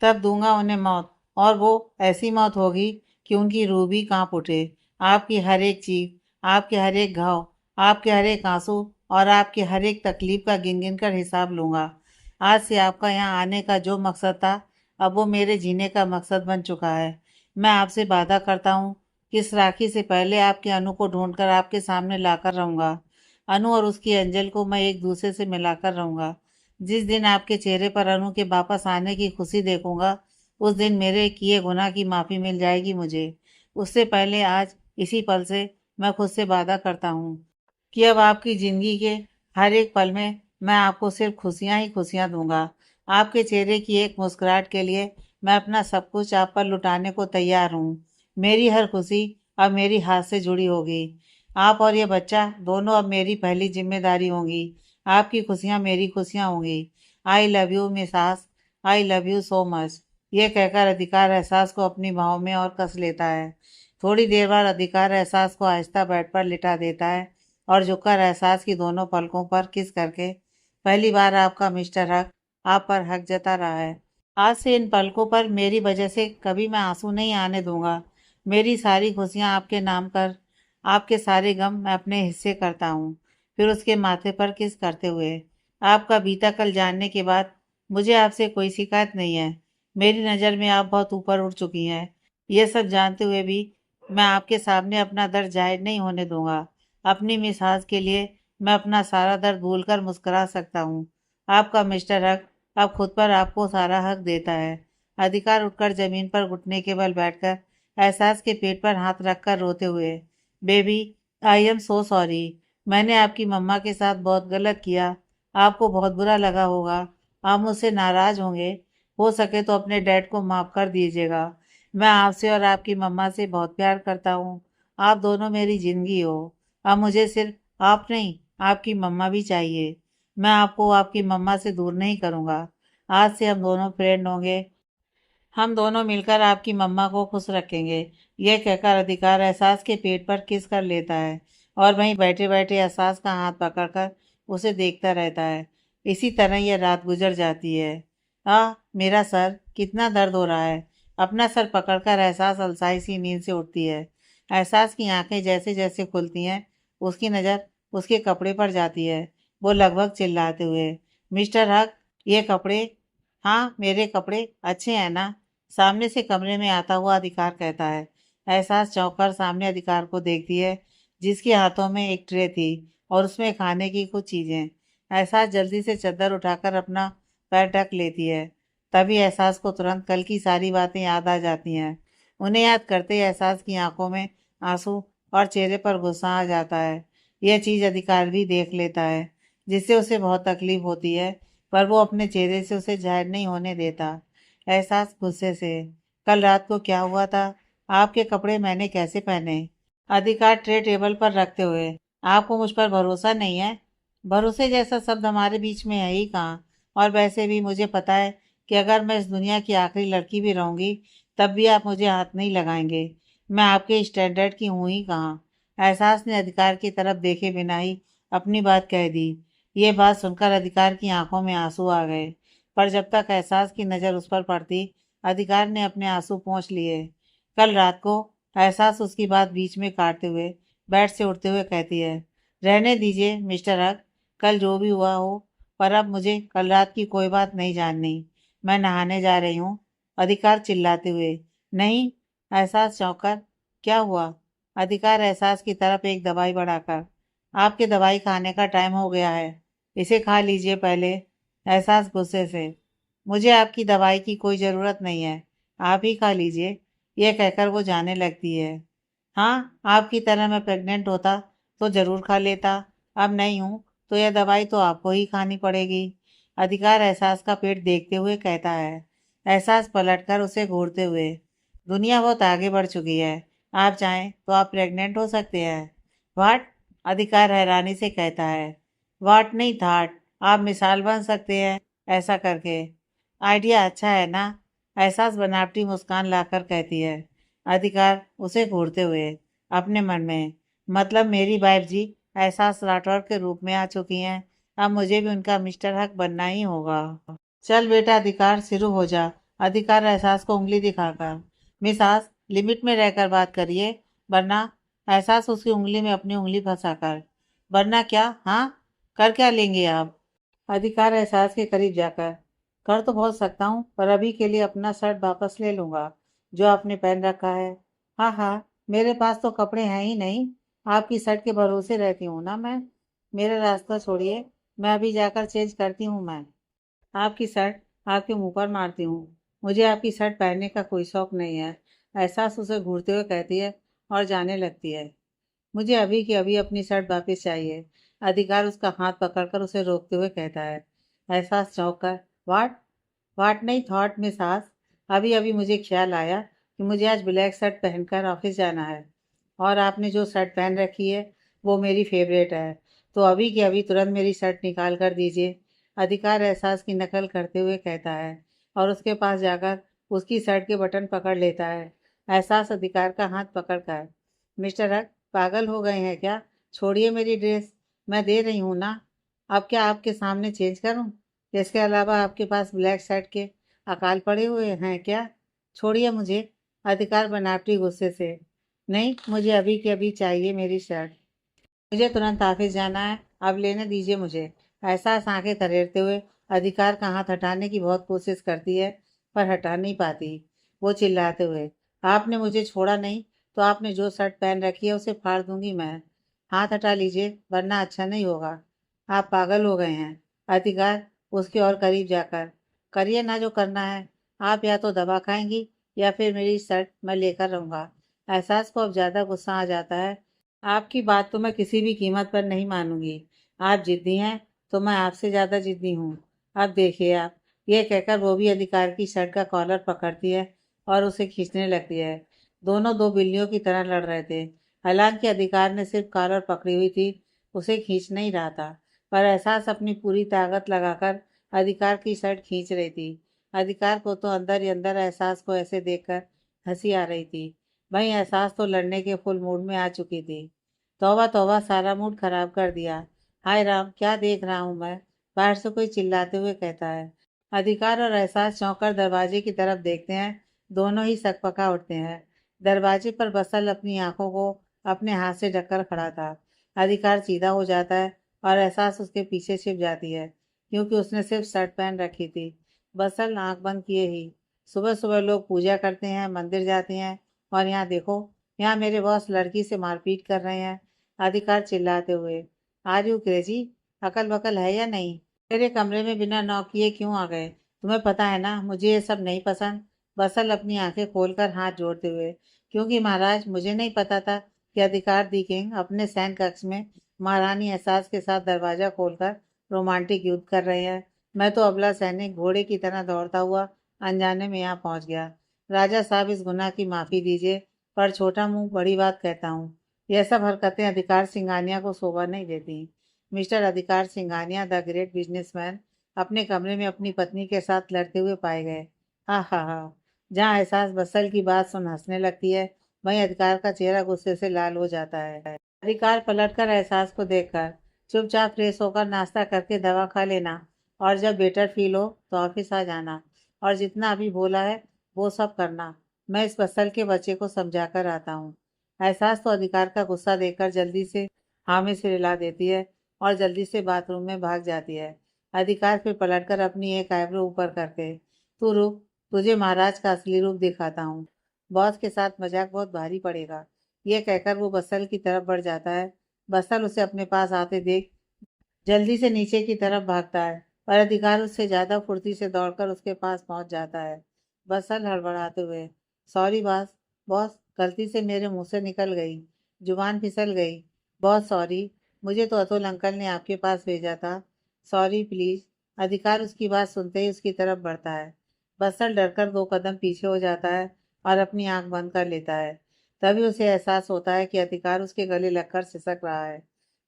तब दूंगा उन्हें मौत, और वो ऐसी मौत होगी कि उनकी रूह भी कांप उठे। आपकी हर एक चीख, आपके हर एक घाव, आपके हर एक आंसू और आपकी हर एक तकलीफ का गिन गिन कर हिसाब लूंगा। आज से आपका यहाँ आने का जो मकसद था अब वो मेरे जीने का मकसद बन चुका है। मैं आपसे वादा करता हूँ कि इस राखी से पहले आपके अनु को ढूंढकर आपके सामने लाकर रहूंगा। अनु और उसकी एंजल को मैं एक दूसरे से मिलाकर रहूंगा। जिस दिन आपके चेहरे पर अनु के वापस आने की खुशी देखूंगा उस दिन मेरे किए गुनाह की माफ़ी मिल जाएगी मुझे। उससे पहले आज इसी पल से मैं खुद से वादा करता हूँ कि अब आपकी ज़िंदगी के हर एक पल में मैं आपको सिर्फ खुशियाँ ही खुशियाँ दूंगा। आपके चेहरे की एक मुस्कुराहट के लिए मैं अपना सब कुछ आप पर लुटाने को तैयार हूँ। मेरी हर खुशी अब मेरी हाथ से जुड़ी होगी। आप और ये बच्चा दोनों अब मेरी पहली जिम्मेदारी होंगी। आपकी खुशियाँ मेरी खुशियाँ होंगी। आई लव यू मिस आस, I love you so much. ये कहकर अधिकार एहसास को अपनी बाहों में और कस लेता है। थोड़ी देर बाद अधिकार एहसास को आहिस्ता बेड पर लिटा देता है और झुककर एहसास की दोनों पलकों पर किस करके, पहली बार आपका मिस्टर हक आप पर हक जता रहा है। आज से इन पलकों पर मेरी वजह से कभी मैं आंसू नहीं आने दूंगा। मेरी सारी खुशियाँ आपके नाम कर, आपके सारे गम मैं अपने हिस्से करता हूँ। फिर उसके माथे पर किस करते हुए, आपका बीता कल जानने के बाद मुझे आपसे कोई शिकायत नहीं है। मेरी नज़र में आप बहुत ऊपर उठ चुकी हैं। ये सब जानते हुए भी मैं आपके सामने अपना दर्द जाहिर नहीं होने दूंगा। अपनी मिसाज के लिए मैं अपना सारा दर्द भूलकर मुस्कुरा सकता हूँ। आपका मिस्टर हक अब खुद पर आपको सारा हक देता है। अधिकार उठकर जमीन पर घुटने के बल बैठकर एहसास के पेट पर हाथ रखकर रोते हुए, baby I am so sorry, मैंने आपकी मम्मा के साथ बहुत गलत किया। आपको बहुत बुरा लगा होगा, आप मुझसे नाराज होंगे। हो सके तो अपने डैड को माफ़ कर दीजिएगा। मैं आपसे और आपकी मम्मा से बहुत प्यार करता हूँ। आप दोनों मेरी ज़िंदगी हो। अब मुझे सिर्फ आप नहीं, आपकी मम्मा भी चाहिए। मैं आपको आपकी मम्मा से दूर नहीं करूँगा। आज से हम दोनों फ्रेंड होंगे। हम दोनों मिलकर आपकी मम्मा को खुश रखेंगे। यह कहकर अधिकार एहसास के पेट पर किस कर लेता है और वहीं बैठे बैठे एहसास का हाथ पकड़कर उसे देखता रहता है। इसी तरह यह रात गुजर जाती है। मेरा सर कितना दर्द हो रहा है। अपना सर पकड़कर एहसास अलसाई सी नींद से उठती है। एहसास की आंखें जैसे जैसे खुलती हैं उसकी नज़र उसके कपड़े पर जाती है। वो लगभग चिल्लाते हुए, मिस्टर हक, ये कपड़े, हाँ मेरे कपड़े अच्छे हैं ना? सामने से कमरे में आता हुआ अधिकार कहता है। एहसास चौंक कर सामने अधिकार को देखती है जिसके हाथों में एक ट्रे थी और उसमें खाने की कुछ चीजें। एहसास जल्दी से चादर उठाकर अपना पैर ढक लेती है। तभी एहसास को तुरंत कल की सारी बातें याद आ जाती हैं। उन्हें याद करते ही एहसास की आंखों में आंसू और चेहरे पर गुस्सा आ जाता है। यह चीज अधिकार भी देख लेता है जिससे उसे बहुत तकलीफ होती है, पर वो अपने चेहरे से उसे जाहिर नहीं होने देता। एहसास गुस्से से, कल रात को क्या हुआ था? आपके कपड़े मैंने कैसे पहने? अधिकार ट्रे टेबल पर रखते हुए, आपको मुझ पर भरोसा नहीं है? भरोसे जैसा शब्द हमारे बीच में है ही कहाँ। और वैसे भी मुझे पता है कि अगर मैं इस दुनिया की आखिरी लड़की भी रहूंगी तब भी आप मुझे हाथ नहीं लगाएंगे। मैं आपके स्टैंडर्ड की हूँ ही कहाँ। एहसास ने अधिकार की तरफ देखे बिना ही अपनी बात कह दी। ये बात सुनकर अधिकार की आंखों में आंसू आ गए, पर जब तक एहसास की नज़र उस पर पड़ती अधिकार ने अपने आंसू पोंछ लिए। कल रात को, एहसास उसकी बात बीच में काटते हुए बेड से उठते हुए कहती है। रहने दीजिए मिस्टर हक, कल जो भी हुआ हो, पर अब मुझे कल रात की कोई बात नहीं जाननी। मैं नहाने जा रही हूँ। अधिकार चिल्लाते हुए। नहीं। एहसास चौंकर। क्या हुआ? अधिकार एहसास की तरफ एक दवाई बढ़ाकर। आपके दवाई खाने का टाइम हो गया है, इसे खा लीजिए पहले। एहसास गुस्से से। मुझे आपकी दवाई की कोई ज़रूरत नहीं है, आप ही खा लीजिए। यह कहकर वो जाने लगती है। हाँ, आपकी तरह मैं प्रेग्नेंट होता तो ज़रूर खा लेता। अब नहीं हूँ तो यह दवाई तो आपको ही खानी पड़ेगी। अधिकार एहसास का पेट देखते हुए कहता है। एहसास पलटकर उसे घूरते हुए। दुनिया बहुत आगे बढ़ चुकी है, आप चाहें तो आप प्रेग्नेंट हो सकते हैं। वाट? अधिकार हैरानी से कहता है। वाट नहीं थाट, आप मिसाल बन सकते हैं ऐसा करके। आइडिया अच्छा है ना? एहसास बनावटी मुस्कान लाकर कहती है। अधिकार उसे घूरते हुए। अपने मन में, मतलब मेरी वाइफ जी एहसास राठौर के रूप में आ चुकी हैं, अब मुझे भी उनका मिस्टर हक बनना ही होगा। चल बेटा अधिकार, शुरू हो जा। अधिकार एहसास को उंगली दिखाकर। मिसास, लिमिट में रहकर बात करिए, वरना। एहसास उसकी उंगली में अपनी उंगली फंसाकर। वरना क्या? हाँ, कर क्या लेंगे आप? अधिकार एहसास के करीब जाकर। कर तो बहुत सकता हूँ, पर अभी के लिए अपना शर्ट वापस ले लूंगा जो आपने पहन रखा है। हाँ हाँ, मेरे पास तो कपड़े हैं ही नहीं, आपकी शर्ट के भरोसे रहती हूँ ना मैं। मेरा रास्ता छोड़िए, मैं अभी जाकर चेंज करती हूँ मैं। आपकी शर्ट आपके मुंह पर मारती हूँ। मुझे आपकी शर्ट पहनने का कोई शौक नहीं है। एहसास उसे घूरते हुए कहती है और जाने लगती है। मुझे अभी की अभी अपनी शर्ट वापस चाहिए। अधिकार उसका हाथ पकड़कर उसे रोकते हुए कहता है। एहसास चौंक कर। वाट? वाट नहीं थॉट में सास। अभी अभी मुझे ख्याल आया कि मुझे आज ब्लैक शर्ट पहनकर ऑफिस जाना है, और आपने जो शर्ट पहन रखी है वो मेरी फेवरेट है, तो अभी के अभी तुरंत मेरी शर्ट निकाल कर दीजिए। अधिकार एहसास की नकल करते हुए कहता है और उसके पास जाकर उसकी शर्ट के बटन पकड़ लेता है। एहसास अधिकार का हाथ पकड़कर। मिस्टर हक, पागल हो गए हैं क्या? छोड़िए मेरी ड्रेस, मैं दे रही हूँ ना। अब क्या आपके सामने चेंज करूँ? इसके अलावा आपके पास ब्लैक शर्ट के अकाल पड़े हुए हैं क्या? छोड़िए मुझे। अधिकार बनावटी गुस्से से। नहीं, मुझे अभी के अभी चाहिए मेरी शर्ट। मुझे तुरंत ऑफिस जाना है, अब लेने दीजिए मुझे। एहसास आंखें तरेरते हुए अधिकार का हाथ हटाने की बहुत कोशिश करती है, पर हटा नहीं पाती। वो चिल्लाते हुए। आपने मुझे छोड़ा नहीं तो आपने जो शर्ट पहन रखी है उसे फाड़ दूंगी मैं। हाथ हटा लीजिए वरना अच्छा नहीं होगा। आप पागल हो गए हैं। अधिकार उसके और करीब जाकर। करिए ना जो करना है। आप या तो दवा खाएंगी या फिर मेरी शर्ट मैं लेकर रहूंगा। एहसास को अब ज्यादा गुस्सा आ जाता है। आपकी बात तो मैं किसी भी कीमत पर नहीं मानूंगी। आप जिद्दी हैं तो मैं आपसे ज़्यादा जिद्दी हूँ। अब देखिए आप। यह कहकर वो भी अधिकार की शर्ट का कॉलर पकड़ती है और उसे खींचने लगती है। दोनों दो बिल्लियों की तरह लड़ रहे थे। हालांकि अधिकार ने सिर्फ कॉलर पकड़ी हुई थी, उसे खींच नहीं रहा था। पर एहसास अपनी पूरी ताकत लगाकर अधिकार की शर्ट खींच रही थी। अधिकार को तो अंदर ही अंदर एहसास को ऐसे देखकर हंसी आ रही थी। वहीं एहसास तो लड़ने के फुल मूड में आ चुकी थी। तौबा तौबा, सारा मूड खराब कर दिया। हाय राम, क्या देख रहा हूँ मैं? बाहर से कोई चिल्लाते हुए कहता है। अधिकार और एहसास चौंक कर दरवाजे की तरफ देखते हैं। दोनों ही सकपका उठते हैं। दरवाजे पर बसल अपनी आंखों को अपने हाथ से ढककर खड़ा था। अधिकार सीधा हो जाता है और एहसास उसके पीछे छिप जाती है, क्योंकि उसने सिर्फ शर्ट पहन रखी थी। बसल आंख बंद किए ही। सुबह सुबह लोग पूजा करते हैं, मंदिर जाते हैं, और यहाँ देखो, यहाँ मेरे बॉस लड़की से मारपीट कर रहे हैं। अधिकार चिल्लाते हुए। Are you crazy? अकल बकल है या नहीं? मेरे कमरे में बिना नॉक किए क्यों आ गए? तुम्हें पता है ना मुझे ये सब नहीं पसंद। बसल अपनी आंखें खोलकर हाथ जोड़ते हुए। क्योंकि महाराज, मुझे नहीं पता था कि अधिकार दी किंग अपने सैन कक्ष में महारानी एहसास के साथ दरवाजा खोलकर रोमांटिक युद्ध कर रहे हैं। मैं तो अबला सैनिक घोड़े की तरह दौड़ता हुआ अनजाने में यहाँ पहुंच गया। राजा साहब, इस गुनाह की माफी दीजिए, पर छोटा मुंह बड़ी बात कहता हूँ। यह सब हरकतें अधिकार सिंघानिया को शोभा नहीं देती। मिस्टर अधिकार सिंघानिया द ग्रेट बिजनेसमैन अपने कमरे में अपनी पत्नी के साथ लड़ते हुए पाए गए। हा हा हा। जहाँ एहसास बसल की बात सुन हंसने लगती है, वहीं अधिकार का चेहरा गुस्से से लाल हो जाता है। अधिकार पलटकर एहसास को देखकर। चुपचाप फ्रेश होकर नाश्ता करके दवा खा लेना, और जब बेटर फील हो तो ऑफिस आ जाना, और जितना अभी बोला है वो सब करना। मैं इस बसल के बच्चे को समझा कर आता हूँ। एहसास तो अधिकार का गुस्सा देखकर जल्दी से हाँ में सिर हिला देती है और जल्दी से बाथरूम में भाग जाती है। अधिकार फिर पलटकर अपनी एक आईब्रो ऊपर करके, तू रुक, तुझे महाराज का असली रूप दिखाता हूँ। बॉस के साथ मजाक बहुत भारी पड़ेगा। ये कहकर वो बसल की तरफ बढ़ जाता है। बसल उसे अपने पास आते देख जल्दी से नीचे की तरफ भागता है, पर अधिकार उससे ज्यादा फुर्ती से दौड़कर उसके पास पहुंच जाता है। बसल हड़बड़ाते हुए, सॉरी बॉस, बॉस गलती से मेरे मुंह से निकल गई, जुबान फिसल गई, बहुत सॉरी, मुझे तो अतुल अंकल ने आपके पास भेजा था, सॉरी प्लीज। अधिकार उसकी बात सुनते ही उसकी तरफ बढ़ता है। बसल डरकर 2 कदम पीछे हो जाता है और अपनी आंख बंद कर लेता है। तभी उसे एहसास होता है कि अधिकार उसके गले लगकर सिसक रहा है।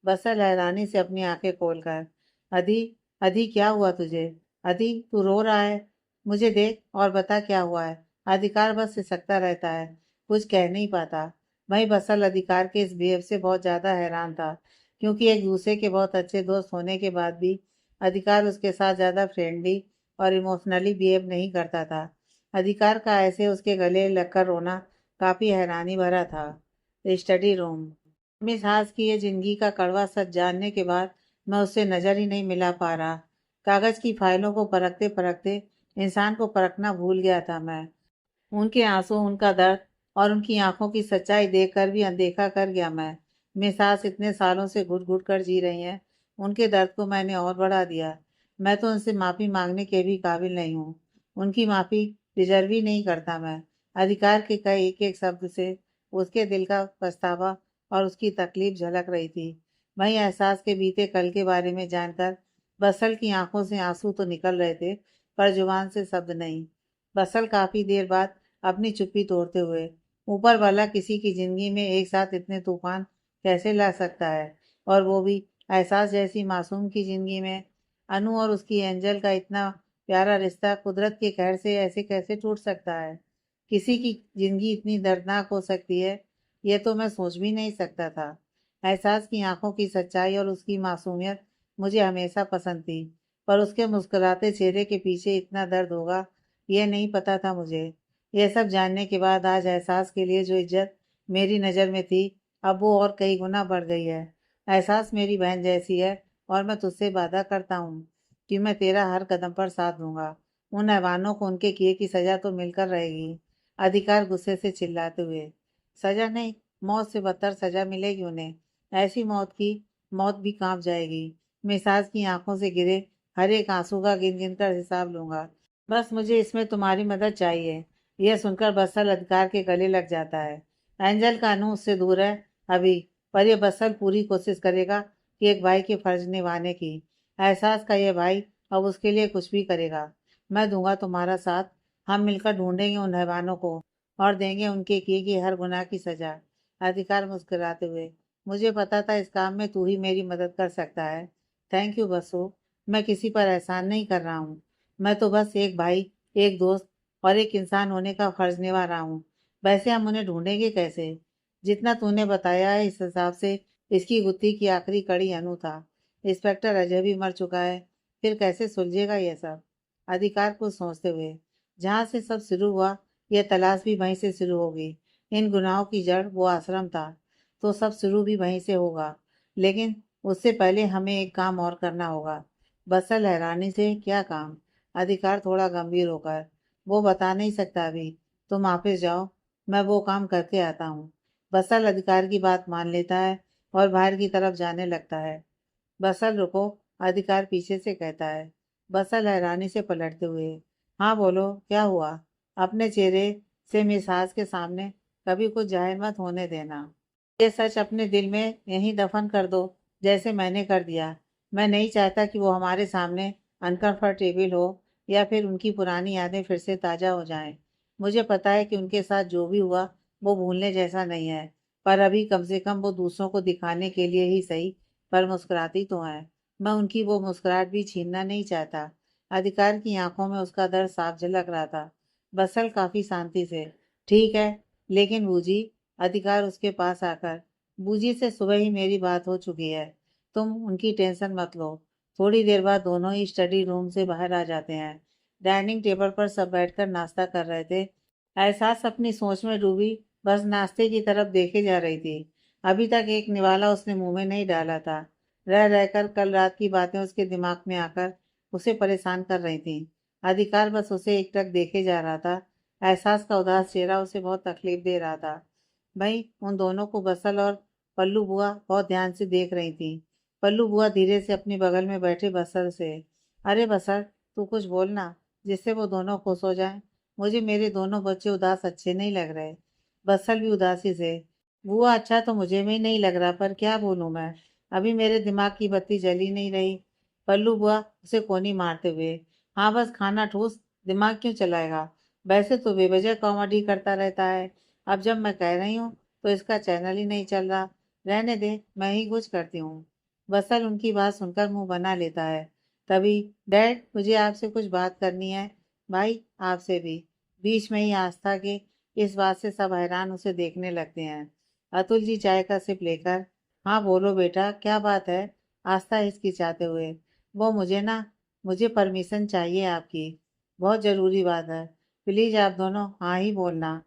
बसल हैरानी से अपनी आंखें खोलकर, अधी, अधी क्या हुआ तुझे? अधी तू रो रहा है? मुझे देख और बता क्या हुआ है। अधिकार बस सिसकता रहता है, कुछ कह नहीं पाता। वहीं बसल अधिकार के इस बिहेव से बहुत ज्यादा हैरान था, क्योंकि एक दूसरे के बहुत अच्छे दोस्त होने के बाद भी अधिकार उसके साथ ज्यादा फ्रेंडली और इमोशनली बिहेव नहीं करता था। अधिकार का ऐसे उसके गले लगकर रोना काफी हैरानी भरा था। Study room. मिस हास की ये जिंदगी का कड़वा सच जानने के बाद मैं उससे नजर ही नहीं मिला पा रहा। कागज की फाइलों को परखते परखते इंसान को परखना भूल गया था मैं। उनके आंसू, उनका दर्द और उनकी आंखों की सच्चाई देखकर भी अनदेखा कर गया मैं। मिस हास इतने सालों से घुट घुट कर जी रही हैं, उनके दर्द को मैंने और बढ़ा दिया। मैं तो उनसे माफी मांगने के भी काबिल नहीं हूँ। उनकी माफी डिजर्व ही नहीं करता मैं। अधिकार के कई एक एक शब्द से उसके दिल का पछतावा और उसकी तकलीफ झलक रही थी। वहीं एहसास के बीते कल के बारे में जानकर बसल की आंखों से आंसू तो निकल रहे थे, पर जुबान से शब्द नहीं। बसल काफी देर बाद अपनी चुप्पी तोड़ते हुए, ऊपर वाला किसी की जिंदगी में एक साथ इतने तूफान कैसे ला सकता है, और वो भी एहसास जैसी मासूम की जिंदगी में। अनु और उसकी एंजल का इतना प्यारा रिश्ता कुदरत के कहर से ऐसे कैसे टूट सकता है? किसी की जिंदगी इतनी दर्दनाक हो सकती है, ये तो मैं सोच भी नहीं सकता था। एहसास की आंखों की सच्चाई और उसकी मासूमियत मुझे हमेशा पसंद थी, पर उसके मुस्कुराते चेहरे के पीछे इतना दर्द होगा, यह नहीं पता था मुझे। यह सब जानने के बाद आज एहसास के लिए जो इज्जत मेरी नज़र में थी, अब वो और कई गुना बढ़ गई है। एहसास मेरी बहन जैसी है, और मैं तुझसे वादा करता हूँ कि मैं तेरा हर कदम पर साथ दूंगा। उन हैवानों को उनके किए की सजा तो मिलकर रहेगी। अधिकार गुस्से से चिल्लाते हुए, सजा नहीं, मौत से बदतर सजा मिलेगी उन्हें। ऐसी मौत की मौत भी कांप जाएगी। मिसाज की आंखों से गिरे हर एक आंसू का गिन गिन कर हिसाब लूंगा। बस मुझे इसमें तुम्हारी मदद चाहिए। यह सुनकर बसल अधिकार के गले लग जाता है। एंजल का अनु उससे दूर है अभी, पर यह बसल पूरी कोशिश करेगा कि एक भाई के फर्ज निभाने की। एहसास का यह भाई अब उसके लिए कुछ भी करेगा। मैं दूंगा तुम्हारा साथ। हम मिलकर ढूंढेंगे उन हैवानों को और देंगे उनके किए की हर गुनाह की सजा। अधिकार मुस्कुराते हुए, मुझे पता था इस काम में तू ही मेरी मदद कर सकता है। Thank you Basu. मैं किसी पर एहसान नहीं कर रहा हूँ। मैं तो बस एक भाई, एक दोस्त और एक इंसान होने का फर्ज निभा रहा हूँ। वैसे हम उन्हें ढूंढेंगे कैसे? जितना तूने बताया है इस हिसाब से इसकी गुत्थी की आखिरी कड़ी अनु था। इंस्पेक्टर अजय भी मर चुका है, फिर कैसे सुलझेगा यह सब? अधिकार को सोचते हुए, जहाँ से सब शुरू हुआ, यह तलाश भी वहीं से शुरू होगी। इन गुनाहों की जड़ वो आश्रम था, तो सब शुरू भी वहीं से होगा। लेकिन उससे पहले हमें एक काम और करना होगा। बसल हैरानी से, क्या काम? अधिकार थोड़ा गंभीर होकर, वो बता नहीं सकता अभी। तुम ऑफिस जाओ, मैं वो काम करके आता हूँ। बसल अधिकार की बात मान लेता है और बाहर की तरफ जाने लगता है। बसल रुको, अधिकार पीछे से कहता है। बसल हैरानी से पलटते हुए, हाँ बोलो, क्या हुआ? अपने चेहरे से मिसाज के सामने कभी कुछ जाहिर मत होने देना। ये सच अपने दिल में यहीं दफन कर दो, जैसे मैंने कर दिया। मैं नहीं चाहता कि वो हमारे सामने अनकंफर्टेबल हो, या फिर उनकी पुरानी यादें फिर से ताज़ा हो जाएं। मुझे पता है कि उनके साथ जो भी हुआ वो भूलने जैसा नहीं है, पर अभी कम से कम वो दूसरों को दिखाने के लिए ही सही, पर मुस्कुराती तो है। मैं उनकी वो मुस्कुराहट भी छीनना नहीं चाहता। अधिकार की आंखों में उसका दर्द साफ झलक रहा था। बसल काफी शांति से, ठीक है, लेकिन बूजी। अधिकार उसके पास आकर, बूजी से सुबह ही मेरी बात हो चुकी है, तुम उनकी टेंशन मत लो। थोड़ी देर बाद दोनों ही स्टडी रूम से बाहर आ जाते हैं। डाइनिंग टेबल पर सब बैठकर नाश्ता कर रहे थे। एहसास अपनी सोच में डूबी बस नाश्ते की तरफ देखे जा रही थी। अभी तक एक निवाला उसने मुंह में नहीं डाला था। रह रहकर कल रात की बातें उसके दिमाग में आकर उसे परेशान कर रही थी। अधिकार बस उसे एकटक देखे जा रहा था। एहसास का उदास चेहरा उसे बहुत तकलीफ दे रहा था। भाई उन दोनों को बसल और पल्लू बुआ बहुत ध्यान से देख रही थी। पल्लू बुआ धीरे से अपने बगल में बैठे बसल से, अरे बसल, तू कुछ बोलना जिससे वो दोनों खुश हो जाएं। मुझे मेरे दोनों बच्चे उदास अच्छे नहीं लग रहे। बसल भी उदासी से, बुआ अच्छा तो मुझे भी नहीं लग रहा, पर क्या बोलूं मैं, अभी मेरे दिमाग की बत्ती जली नहीं रही। पल्लू बुआ उसे कोनी मारते हुए, हाँ बस खाना ठूस, दिमाग क्यों चलाएगा, वैसे तो बेवजह कॉमेडी करता रहता है। अब जब मैं कह रही हूँ तो इसका चैनल ही नहीं चल रहा। रहने दे, मैं ही कुछ करती हूँ। बसल उनकी बात सुनकर मुंह बना लेता है। तभी, डैड मुझे आपसे कुछ बात करनी है। भाई आपसे भी। बीच में ही आस्था के इस बात से सब हैरान उसे देखने लगते हैं। अतुल जी चाय का सिप लेकर, हाँ बोलो बेटा क्या बात है, आस्था हिचकिचाते हुए, वो मुझे परमिशन चाहिए आपकी, बहुत ज़रूरी बात है, प्लीज़ आप दोनों हाँ ही बोलना।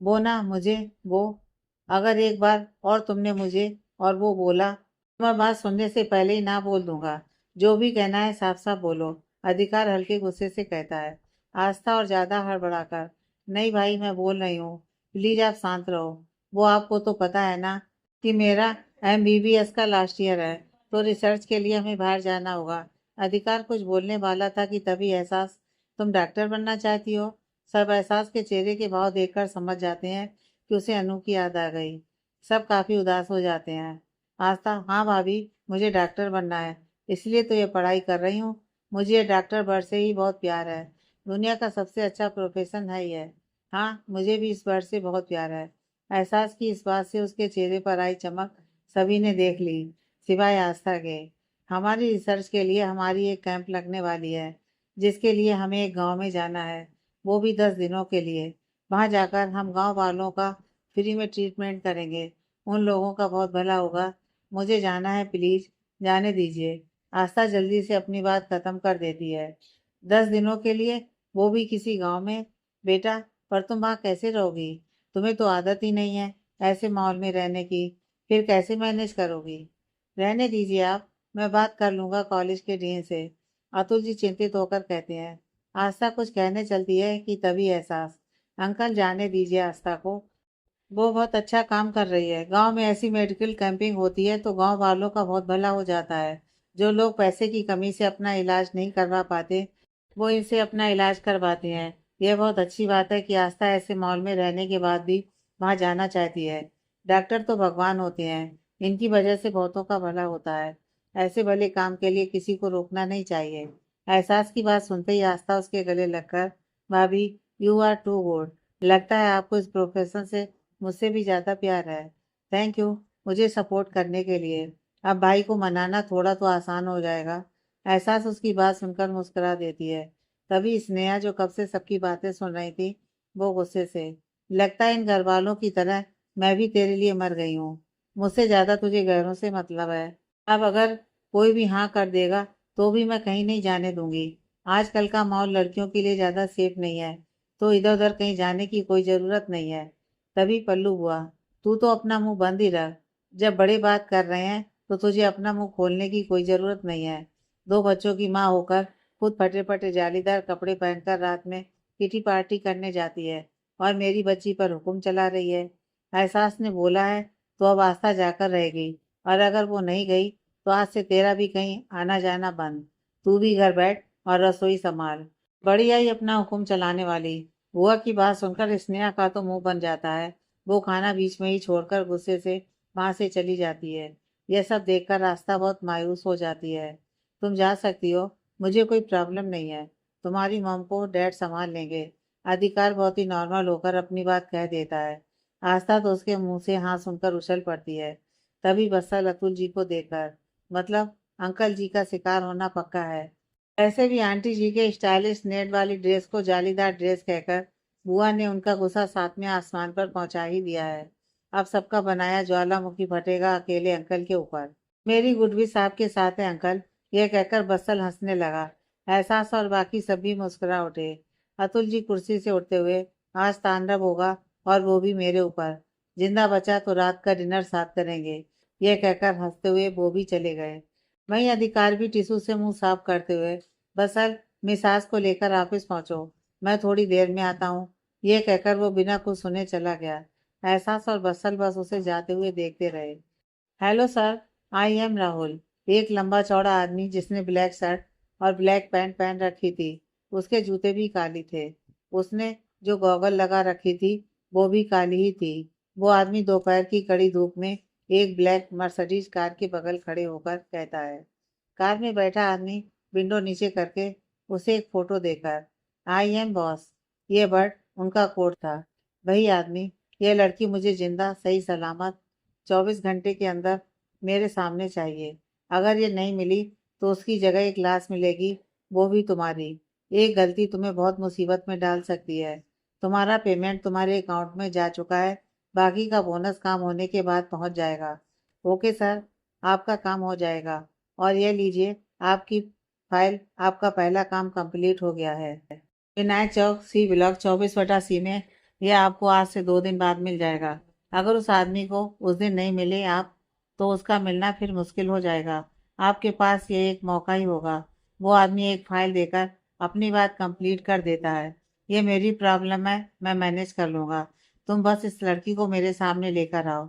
वो ना मुझे वो अगर एक बार और तुमने मुझे और वो बोला तो मैं बात सुनने से पहले ही ना बोल दूंगा। जो भी कहना है साफ साफ बोलो। अधिकार हल्के गुस्से से कहता है। आस्था और ज्यादा हड़बड़ाकर, नहीं भाई मैं बोल रही हूँ, प्लीज आप शांत रहो। वो आपको तो पता है ना कि मेरा एमबीबीएस का लास्ट ईयर है, तो रिसर्च के लिए हमें बाहर जाना होगा। अधिकार कुछ बोलने वाला था कि तभी एहसास, तुम डॉक्टर बनना चाहती हो। सब एहसास के चेहरे के भाव देखकर समझ जाते हैं कि उसे अनु की याद आ गई। सब काफी उदास हो जाते हैं। आस्था, हाँ भाभी, मुझे डॉक्टर बनना है, इसलिए तो ये पढ़ाई कर रही हूँ। मुझे ये डॉक्टर वर्ड से ही बहुत प्यार है। दुनिया का सबसे अच्छा प्रोफेशन है ये। हाँ मुझे भी इस वर्ड से बहुत प्यार है। एहसास की इस बात से उसके चेहरे पर आई चमक सभी ने देख ली, सिवाय आस्था के। हमारी रिसर्च के लिए हमारी एक कैंप लगने वाली है, जिसके लिए हमें एक गांव में जाना है, वो भी 10 दिनों के लिए। वहां जाकर हम गांव वालों का फ्री में ट्रीटमेंट करेंगे। उन लोगों का बहुत भला होगा। मुझे जाना है, प्लीज जाने दीजिए। आस्था जल्दी से अपनी बात खत्म कर देती है। 10 दिनों के लिए, वो भी किसी गांव में? बेटा, पर तुम वहां कैसे रहोगी? तुम्हें तो आदत ही नहीं है ऐसे माहौल में रहने की, फिर कैसे मैनेज करोगी? रहने दीजिए आप, मैं बात कर लूंगा कॉलेज के डीन से। अतुल जी चिंतित होकर कहते हैं। आस्था कुछ कहने चलती है कि तभी एहसास, अंकल जाने दीजिए आस्था को, वो बहुत अच्छा काम कर रही है। गांव में ऐसी मेडिकल कैंपिंग होती है तो गांव वालों का बहुत भला हो जाता है। जो लोग पैसे की कमी से अपना इलाज नहीं करवा पाते, वो इनसे अपना इलाज करवाते हैं। यह बहुत अच्छी बात है कि आस्था ऐसे माहौल में रहने के बाद भी वहां जाना चाहती है। डॉक्टर तो भगवान होते हैं, इनकी वजह से बहुतों का भला होता है। ऐसे भले काम के लिए किसी को रोकना नहीं चाहिए। एहसास की बात सुनते ही आस्था उसके गले लगकर, भाभी, यू आर टू गुड, लगता है आपको इस प्रोफेशन से मुझसे भी ज्यादा प्यार है। थैंक यू मुझे सपोर्ट करने के लिए। अब भाई को मनाना थोड़ा तो आसान हो जाएगा। एहसास उसकी बात सुनकर मुस्कुरा देती है। तभी स्नेहा, जो कब से सबकी बातें सुन रही थी, वो गुस्से से, लगता है इन घर वालों की तरह मैं भी तेरे लिए मर गई हूँ। मुझसे ज्यादा तुझे गैरों से मतलब है। अब अगर कोई भी हाँ कर देगा तो भी मैं कहीं नहीं जाने दूंगी। आजकल का माहौल लड़कियों के लिए ज्यादा सेफ नहीं है, तो इधर उधर कहीं जाने की कोई जरूरत नहीं है। तभी पल्लू हुआ, तू तो अपना मुंह बंद ही रख। जब बड़े बात कर रहे हैं तो तुझे अपना मुंह खोलने की कोई जरूरत नहीं है। दो बच्चों की माँ होकर खुद फटे फटे जालीदार कपड़े पहनकर रात में किटी पार्टी करने जाती है, और मेरी बच्ची पर हुक्म चला रही है। एहसास ने बोला है तो अब आस्था जाकर रहेगी, और अगर वो नहीं गई तो आज से तेरा भी कहीं आना जाना बंद। तू भी घर बैठ और रसोई संभाल। बड़ी आई अपना हुक्म चलाने वाली। बुआ की बात सुनकर स्नेहा का तो मुंह बन जाता है। वो खाना बीच में ही छोड़कर गुस्से से वहां से चली जाती है। यह सब देखकर रास्ता बहुत मायूस हो जाती है। तुम जा सकती हो, मुझे कोई प्रॉब्लम नहीं है, तुम्हारी मॉम को डैड संभाल लेंगे। अधिकार बहुत ही नॉर्मल होकर अपनी बात कह देता है। आस्था तो उसके मुंह से हाँ सुनकर उछल पड़ती है। तभी बस्सा अतुल जी को देखकर, मतलब अंकल जी का शिकार होना पक्का है। ऐसे भी आंटी जी के स्टाइलिश नेट वाली ड्रेस को जालीदार ड्रेस कहकर बुआ ने उनका गुस्सा सातवें आसमान पर पहुंचा ही दिया है। अब सबका बनाया ज्वालामुखी फटेगा अकेले अंकल के ऊपर। मेरी गुडविश आपके साथ है अंकल, यह कहकर बस्सल हंसने लगा। एहसास और बाकी सभी मुस्कुरा उठे। अतुल जी कुर्सी से उठते हुए, आज तांडव होगा और वो भी मेरे ऊपर। जिंदा बचा तो रात का डिनर साथ करेंगे। यह कहकर हंसते हुए वो भी चले गए। वहीं अधिकार भी टिश्यू से मुंह साफ करते हुए, बसल मिसाज को लेकर ऑफिस पहुंचो, मैं थोड़ी देर में आता हूँ, ये कहकर वो बिना कुछ सुने चला गया। एहसास और बसल बस उसे जाते हुए देखते रहे। Hello sir, I am Rahul. एक लंबा चौड़ा आदमी जिसने ब्लैक शर्ट और ब्लैक पैंट पहन रखी थी, उसके जूते भी काली थे। उसने जो गॉगल लगा रखी थी वो भी काली ही थी। वो आदमी दोपहर की कड़ी धूप में एक ब्लैक मर्सिडीज कार के बगल खड़े होकर कहता है। कार में बैठा आदमी विंडो नीचे करके उसे एक फोटो देकर, आई एम बॉस, ये वर्ड उनका कोड था। वही आदमी, यह लड़की मुझे जिंदा सही सलामत 24 घंटे के अंदर मेरे सामने चाहिए। अगर ये नहीं मिली तो उसकी जगह एक लाश मिलेगी, वो भी तुम्हारी। एक गलती तुम्हें बहुत मुसीबत में डाल सकती है। तुम्हारा पेमेंट तुम्हारे अकाउंट में जा चुका है, बाकी का बोनस काम होने के बाद पहुंच जाएगा। ओके सर, आपका काम हो जाएगा। और ये लीजिए आपकी फाइल, आपका पहला काम कंप्लीट हो गया है। विनायक चौक सी ब्लॉक 24/C में यह आपको आज से 2 दिन बाद मिल जाएगा। अगर उस आदमी को उस दिन नहीं मिले आप, तो उसका मिलना फिर मुश्किल हो जाएगा। आपके पास ये एक मौका ही होगा। वो आदमी एक फाइल देकर अपनी बात कंप्लीट कर देता है। ये मेरी प्रॉब्लम है, मैं मैनेज कर लूँगा। तुम बस इस लड़की को मेरे सामने लेकर आओ।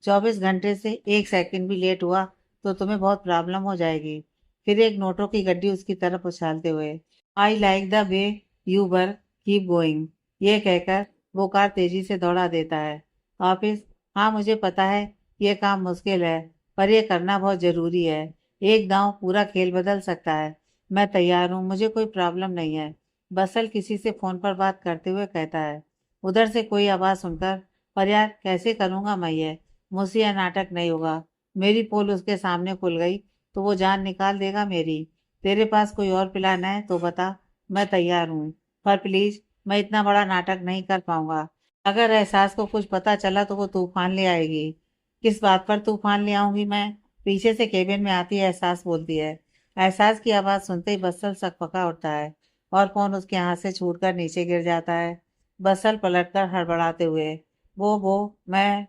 24 घंटे से 1 सेकंड भी लेट हुआ तो तुम्हें बहुत प्रॉब्लम हो जाएगी। फिर एक नोटों की गड्डी उसकी तरफ उछालते हुए, I like the way you were, keep going, ये कहकर वो कार तेजी से दौड़ा देता है। ऑफिस, हाँ मुझे पता है ये काम मुश्किल है, पर यह करना बहुत ज़रूरी है। एक दांव पूरा खेल बदल सकता है। मैं तैयार हूँ, मुझे कोई प्रॉब्लम नहीं है। बसल किसी से फ़ोन पर बात करते हुए कहता है। उधर से कोई आवाज़ सुनकर, पर यार कैसे करूँगा मैं ये, मुझसे यह नाटक नहीं होगा। मेरी पोल उसके सामने खुल गई तो वो जान निकाल देगा मेरी। तेरे पास कोई और प्लान है तो बता, मैं तैयार हूँ। पर प्लीज़, मैं इतना बड़ा नाटक नहीं कर पाऊंगा। अगर एहसास को कुछ पता चला तो वो तूफान ले आएगी। किस बात पर तूफान ले आऊंगी मैं? पीछे से केबिन में आती है एहसास बोलती है। एहसास की आवाज़ सुनते ही बस्सल सकपका उठता है और फोन उसके हाथ से छूटकर नीचे गिर जाता है। बस्सल पलटकर हड़बड़ाते हुए, वो मैं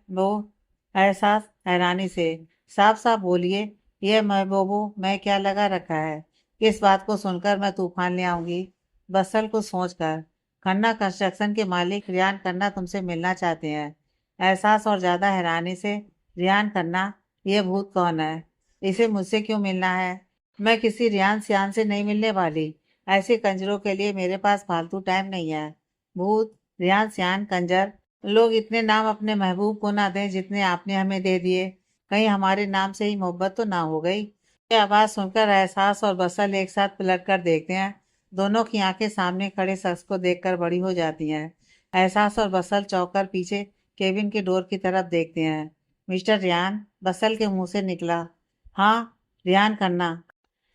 एहसास हैरानी से, साफ साफ बोलिए, यह मैं क्या लगा रखा है? किस बात को सुनकर मैं तूफान ले आऊंगी? बसल को सोचकर, खन्ना कंस्ट्रक्शन के मालिक रियान खन्ना तुमसे मिलना चाहते हैं। एहसास और ज्यादा हैरानी से, रियान खन्ना, ये भूत कौन है? इसे मुझसे क्यों मिलना है? मैं किसी रियान सियान से नहीं मिलने वाली। ऐसे कंजरों के लिए मेरे पास फालतू टाइम नहीं है। भूत, रियान सियान, कंजर, लोग इतने नाम अपने महबूब को ना दें जितने आपने हमें दे दिए। कहीं हमारे नाम से ही मोहब्बत तो ना हो गई? ये आवाज सुनकर एहसास और बसल एक साथ पलट कर देखते हैं। दोनों की आंखें सामने खड़े शख्स को देखकर बड़ी हो जाती हैं। एहसास और बसल चौंक कर पीछे केबिन के डोर की तरफ देखते हैं। मिस्टर रियान, बसल के मुंह से निकला। हाँ, रियान खन्ना,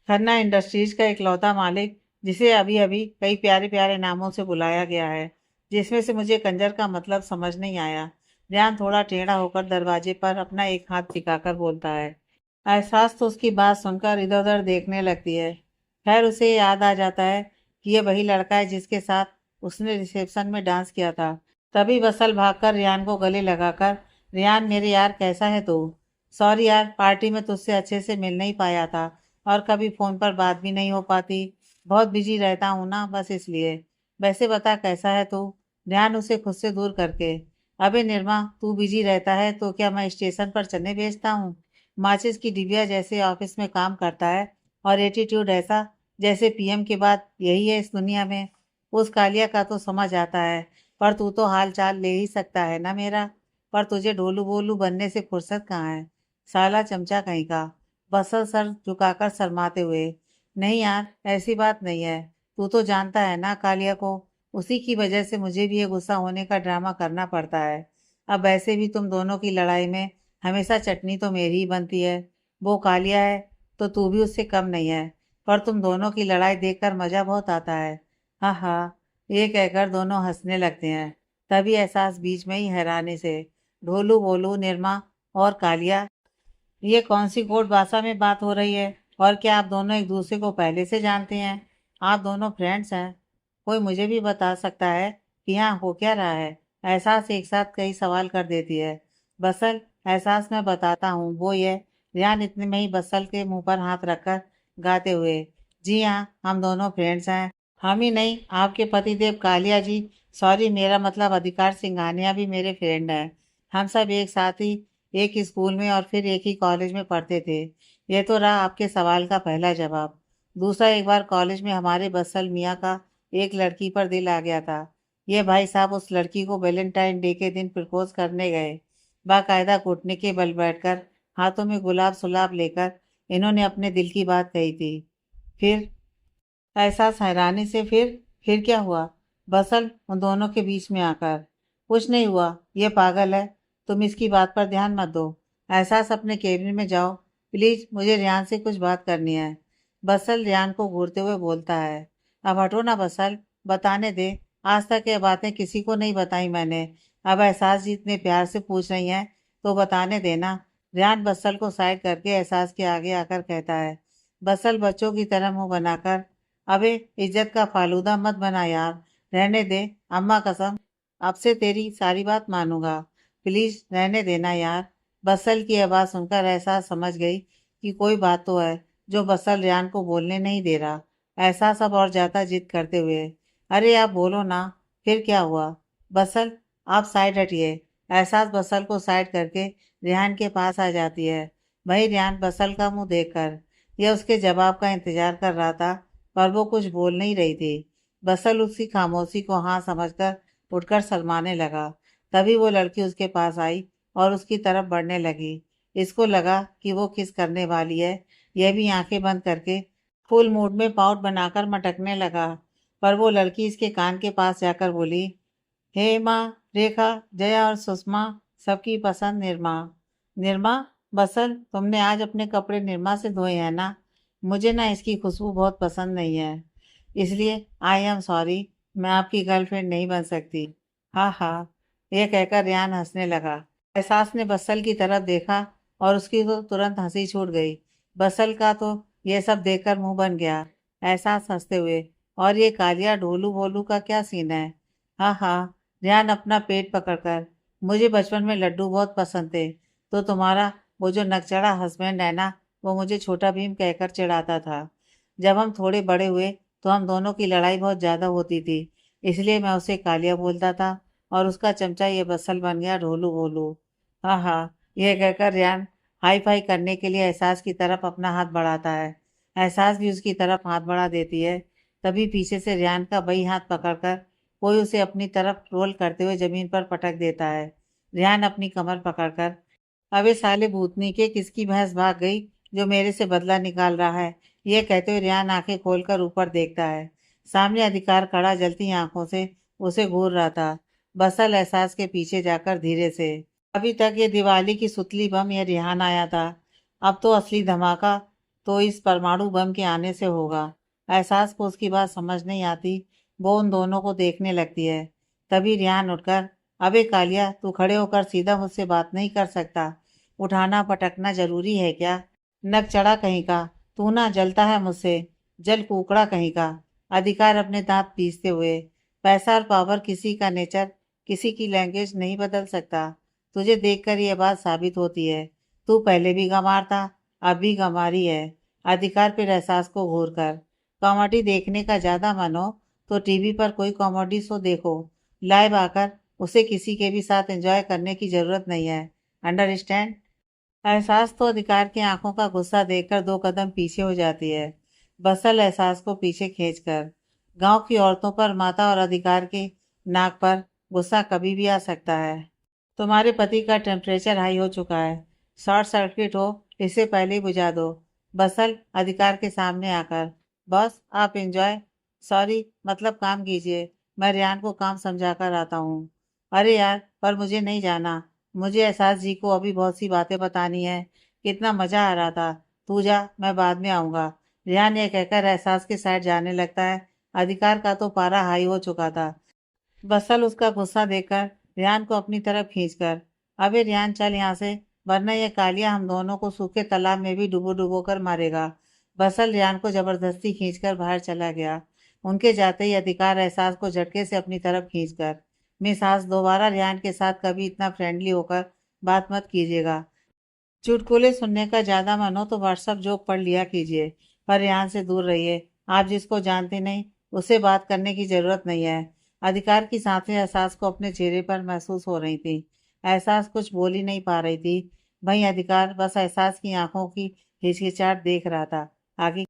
खन्ना इंडस्ट्रीज का इकलौता मालिक, जिसे अभी अभी कई प्यारे प्यारे नामों से बुलाया गया है, जिसमें से मुझे कंजर का मतलब समझ नहीं आया। रियान थोड़ा टेढ़ा होकर दरवाजे पर अपना एक हाथ टिकाकर बोलता है। एहसास तो उसकी बात सुनकर इधर उधर देखने लगती है। खैर उसे याद आ जाता है कि ये वही लड़का है जिसके साथ उसने रिसेप्शन में डांस किया था। तभी बसल भागकर रियान को गले लगाकर, रियान मेरे यार कैसा है तू? सॉरी यार, पार्टी में तुझसे अच्छे से मिल नहीं पाया था और कभी फ़ोन पर बात भी नहीं हो पाती। बहुत बिजी रहता हूँ ना, बस इसलिए। वैसे बता कैसा है तू? रियान उसे खुद से दूर करके, अबे निर्मा, तू बिजी रहता है तो क्या मैं स्टेशन पर चने बेचता हूँ? माचिस की डिबिया जैसे ऑफिस में काम करता है और एटीट्यूड ऐसा जैसे पीएम के बाद यही है इस दुनिया में। उस कालिया का तो समझ आता है, पर तू तो हाल चाल ले ही सकता है ना मेरा। पर तुझे ढोलू बोलू बनने से फुर्सत कहाँ है, साला चमचा कहीं का। बसल सर झुकाकर शर्माते हुए, नहीं यार ऐसी बात नहीं है। तू तो जानता है ना कालिया को, उसी की वजह से मुझे भी ये गुस्सा होने का ड्रामा करना पड़ता है। अब वैसे भी तुम दोनों की लड़ाई में हमेशा चटनी तो मेरी ही बनती है। वो कालिया है तो तू भी उससे कम नहीं है, पर तुम दोनों की लड़ाई देखकर मजा बहुत आता है। हाँ हाँ, ये कहकर दोनों हंसने लगते हैं। तभी एहसास बीच में ही हैरानी से, ढोलू बोलू, निर्मा और कालिया, ये कौन सी कोर्ट भाषा में बात हो रही है? और क्या आप दोनों एक दूसरे को पहले से जानते हैं? आप दोनों फ्रेंड्स हैं? कोई मुझे भी बता सकता है कि यहाँ हो क्या रहा है? एहसास एक साथ कई सवाल कर देती है। बसल, एहसास मैं बताता हूँ वो ये। रियान इतने में ही बसल के मुंह पर हाथ रखकर गाते हुए, जी हाँ, हम दोनों फ्रेंड्स हैं। हम ही नहीं, आपके पतिदेव कालिया जी, सॉरी मेरा मतलब अधिकार सिंघानिया भी मेरे फ्रेंड हैं। हम सब एक साथ ही एक ही स्कूल में और फिर एक ही कॉलेज में पढ़ते थे। ये तो रहा आपके सवाल का पहला जवाब। दूसरा, एक बार कॉलेज में हमारे बसल मियाँ का एक लड़की पर दिल आ गया था। ये भाई साहब उस लड़की को वैलेंटाइन डे के दिन प्रपोज करने गए। बाकायदा घुटने के बल बैठकर, हाथों में गुलाब सुलाब लेकर इन्होंने अपने दिल की बात कही थी। फिर? एहसास हैरानी से, फिर क्या हुआ? बसल उन दोनों के बीच में आकर, कुछ नहीं हुआ, ये पागल है, तुम इसकी बात पर ध्यान मत दो। एहसास अपने केबिन में जाओ, प्लीज, मुझे रियान से कुछ बात करनी है। बसल रियान को घूरते हुए बोलता है, अब हटो ना बसल, बताने दे। आज तक ये बातें किसी को नहीं बताई मैंने। अब एहसास जी इतने प्यार से पूछ रही हैं तो बताने देना। रियान बसल को साइड करके एहसास के आगे आकर कहता है। बसल बच्चों की तरह मुंह बनाकर, अबे, इज्जत का फालूदा मत बना यार, रहने दे, अम्मा कसम, अब से तेरी सारी बात मानूंगा, प्लीज रहने देना यार। बसल की आवाज़ सुनकर एहसास समझ गई कि कोई बात तो है जो बसल रियान को बोलने नहीं दे रहा। एहसास अब और ज़्यादा जिद करते हुए, अरे आप बोलो ना, फिर क्या हुआ? बसल, आप साइड हटिए। एहसास बसल को साइड करके रियान के पास आ जाती है। वही रियान बसल का मुंह देखकर यह उसके जवाब का इंतजार कर रहा था, पर वो कुछ बोल नहीं रही थी। बसल उसकी खामोशी को हाँ समझकर उठकर शर्माने लगा। तभी वो लड़की उसके पास आई और उसकी तरफ बढ़ने लगी। इसको लगा कि वो किस करने वाली है। यह भी आंखें बंद करके फुल मूड में पाउट बनाकर मटकने लगा। पर वो लड़की इसके कान के पास जाकर बोली, हे माँ, रेखा, जया और सुषमा, सबकी पसंद निर्मा। निर्मा? बसल, तुमने आज अपने कपड़े निर्मा से धोए हैं ना? मुझे ना इसकी खुशबू बहुत पसंद नहीं है, इसलिए आई एम सॉरी, मैं आपकी गर्लफ्रेंड नहीं बन सकती। हाँ हाँ, यह कहकर रियान हंसने लगा। एहसास ने बसल की तरफ देखा और उसकी तो तुरंत हंसी छूट गई। बसल का तो यह सब देखकर मुंह बन गया। एहसास हंसते हुए, और ये कालिया ढोलू भोलू का क्या सीन है? हाँ हाँ, रियान अपना पेट पकड़कर, मुझे बचपन में लड्डू बहुत पसंद थे, तो तुम्हारा वो जो नकचढ़ा हस्बैंड है ना, वो मुझे छोटा भीम कहकर चिढ़ाता था। जब हम थोड़े बड़े हुए तो हम दोनों की लड़ाई बहुत ज़्यादा होती थी, इसलिए मैं उसे कालिया बोलता था और उसका चमचा ये बसल बन गया ढोलू भोलू। हाँ हाँ, यह कहकर रियान हाई फाई करने के लिए एहसास की तरफ अपना हाथ बढ़ाता है। एहसास भी उसकी तरफ हाथ बढ़ा देती है। तभी पीछे से रियान का वही हाथ पकड़कर कोई उसे अपनी तरफ रोल करते हुए जमीन पर पटक देता है। रियान अपनी कमर पकड़कर, अबे साले भूतनी के, किसकी भैंस भाग गई जो मेरे से बदला निकाल रहा है? यह कहते हुए रियान आंखें खोलकर ऊपर देखता है। सामने अधिकार खड़ा जलती आंखों से उसे घूर रहा था। बसल एहसास के पीछे जाकर धीरे से, अभी तक ये दिवाली की सुतली बम यह रिहान आया था, अब तो असली धमाका तो इस परमाणु बम के आने से होगा। एहसास को उसकी बात समझ नहीं आती। वो उन दोनों को देखने लगती है। तभी रियान उठकर, अबे कालिया, तू खड़े होकर सीधा मुझसे बात नहीं कर सकता? उठाना पटकना जरूरी है क्या? नक चढ़ा कहीं का, तू ना जलता है मुझसे, जल कुकड़ा कहीं का। अधिकार अपने दांत पीसते हुए, पैसा और पावर किसी का नेचर, किसी की लैंग्वेज नहीं बदल सकता। तुझे देखकर यह बात साबित होती है, तू पहले भी गंवार था, अब भी गंवारी है। अधिकार फिर एहसास को घूर कर, कॉमेडी देखने का ज्यादा मन हो तो टीवी पर कोई कॉमेडी शो देखो, लाइव आकर उसे किसी के भी साथ एंजॉय करने की जरूरत नहीं है, अंडरस्टैंड? एहसास तो अधिकार की आंखों का गुस्सा देखकर दो कदम पीछे हो जाती है। बसल एहसास को पीछे खींचकर, गांव की औरतों पर, माता और अधिकार के नाक पर गुस्सा कभी भी आ सकता है। तुम्हारे पति का टेम्परेचर हाई हो चुका है, शॉर्ट सर्किट हो, इसे पहले ही बुझा दो। बसल अधिकार के सामने आकर, बॉस आप एंजॉय, सॉरी मतलब काम कीजिए, मैं रियान को काम समझा कर आता हूँ। अरे यार, पर मुझे नहीं जाना, मुझे एहसास जी को अभी बहुत सी बातें बतानी है, कितना मजा आ रहा था, तू जा, मैं बाद में आऊँगा। रियान ये कहकर एहसास के साइड जाने लगता है। अधिकार का तो पारा हाई हो चुका था। बसल उसका गुस्सा देखकर रियान को अपनी तरफ खींचकर, अबे रियान चल यहाँ से, वरना यह कालिया हम दोनों को सूखे तालाब में भी डुबो डुबो कर मारेगा। बसल रियान को जबरदस्ती खींचकर बाहर चला गया। उनके जाते ही अधिकार एहसास को झटके से अपनी तरफ खींचकर, मिस आज दोबारा रेहान के साथ कभी इतना फ्रेंडली होकर बात मत कीजिएगा। चुटकुले सुनने का ज्यादा मन हो तो व्हाट्सएप जोक पढ़ लिया कीजिए, पर रेहान से दूर रहिए। आप जिसको जानते नहीं उससे बात करने की जरूरत नहीं है। अधिकार की सांसें एहसास को अपने चेहरे पर महसूस हो रही थी। एहसास कुछ बोल ही नहीं पा रही थी। वहीं अधिकार बस एहसास की आंखों की हिचकिचाहट देख रहा था। आगे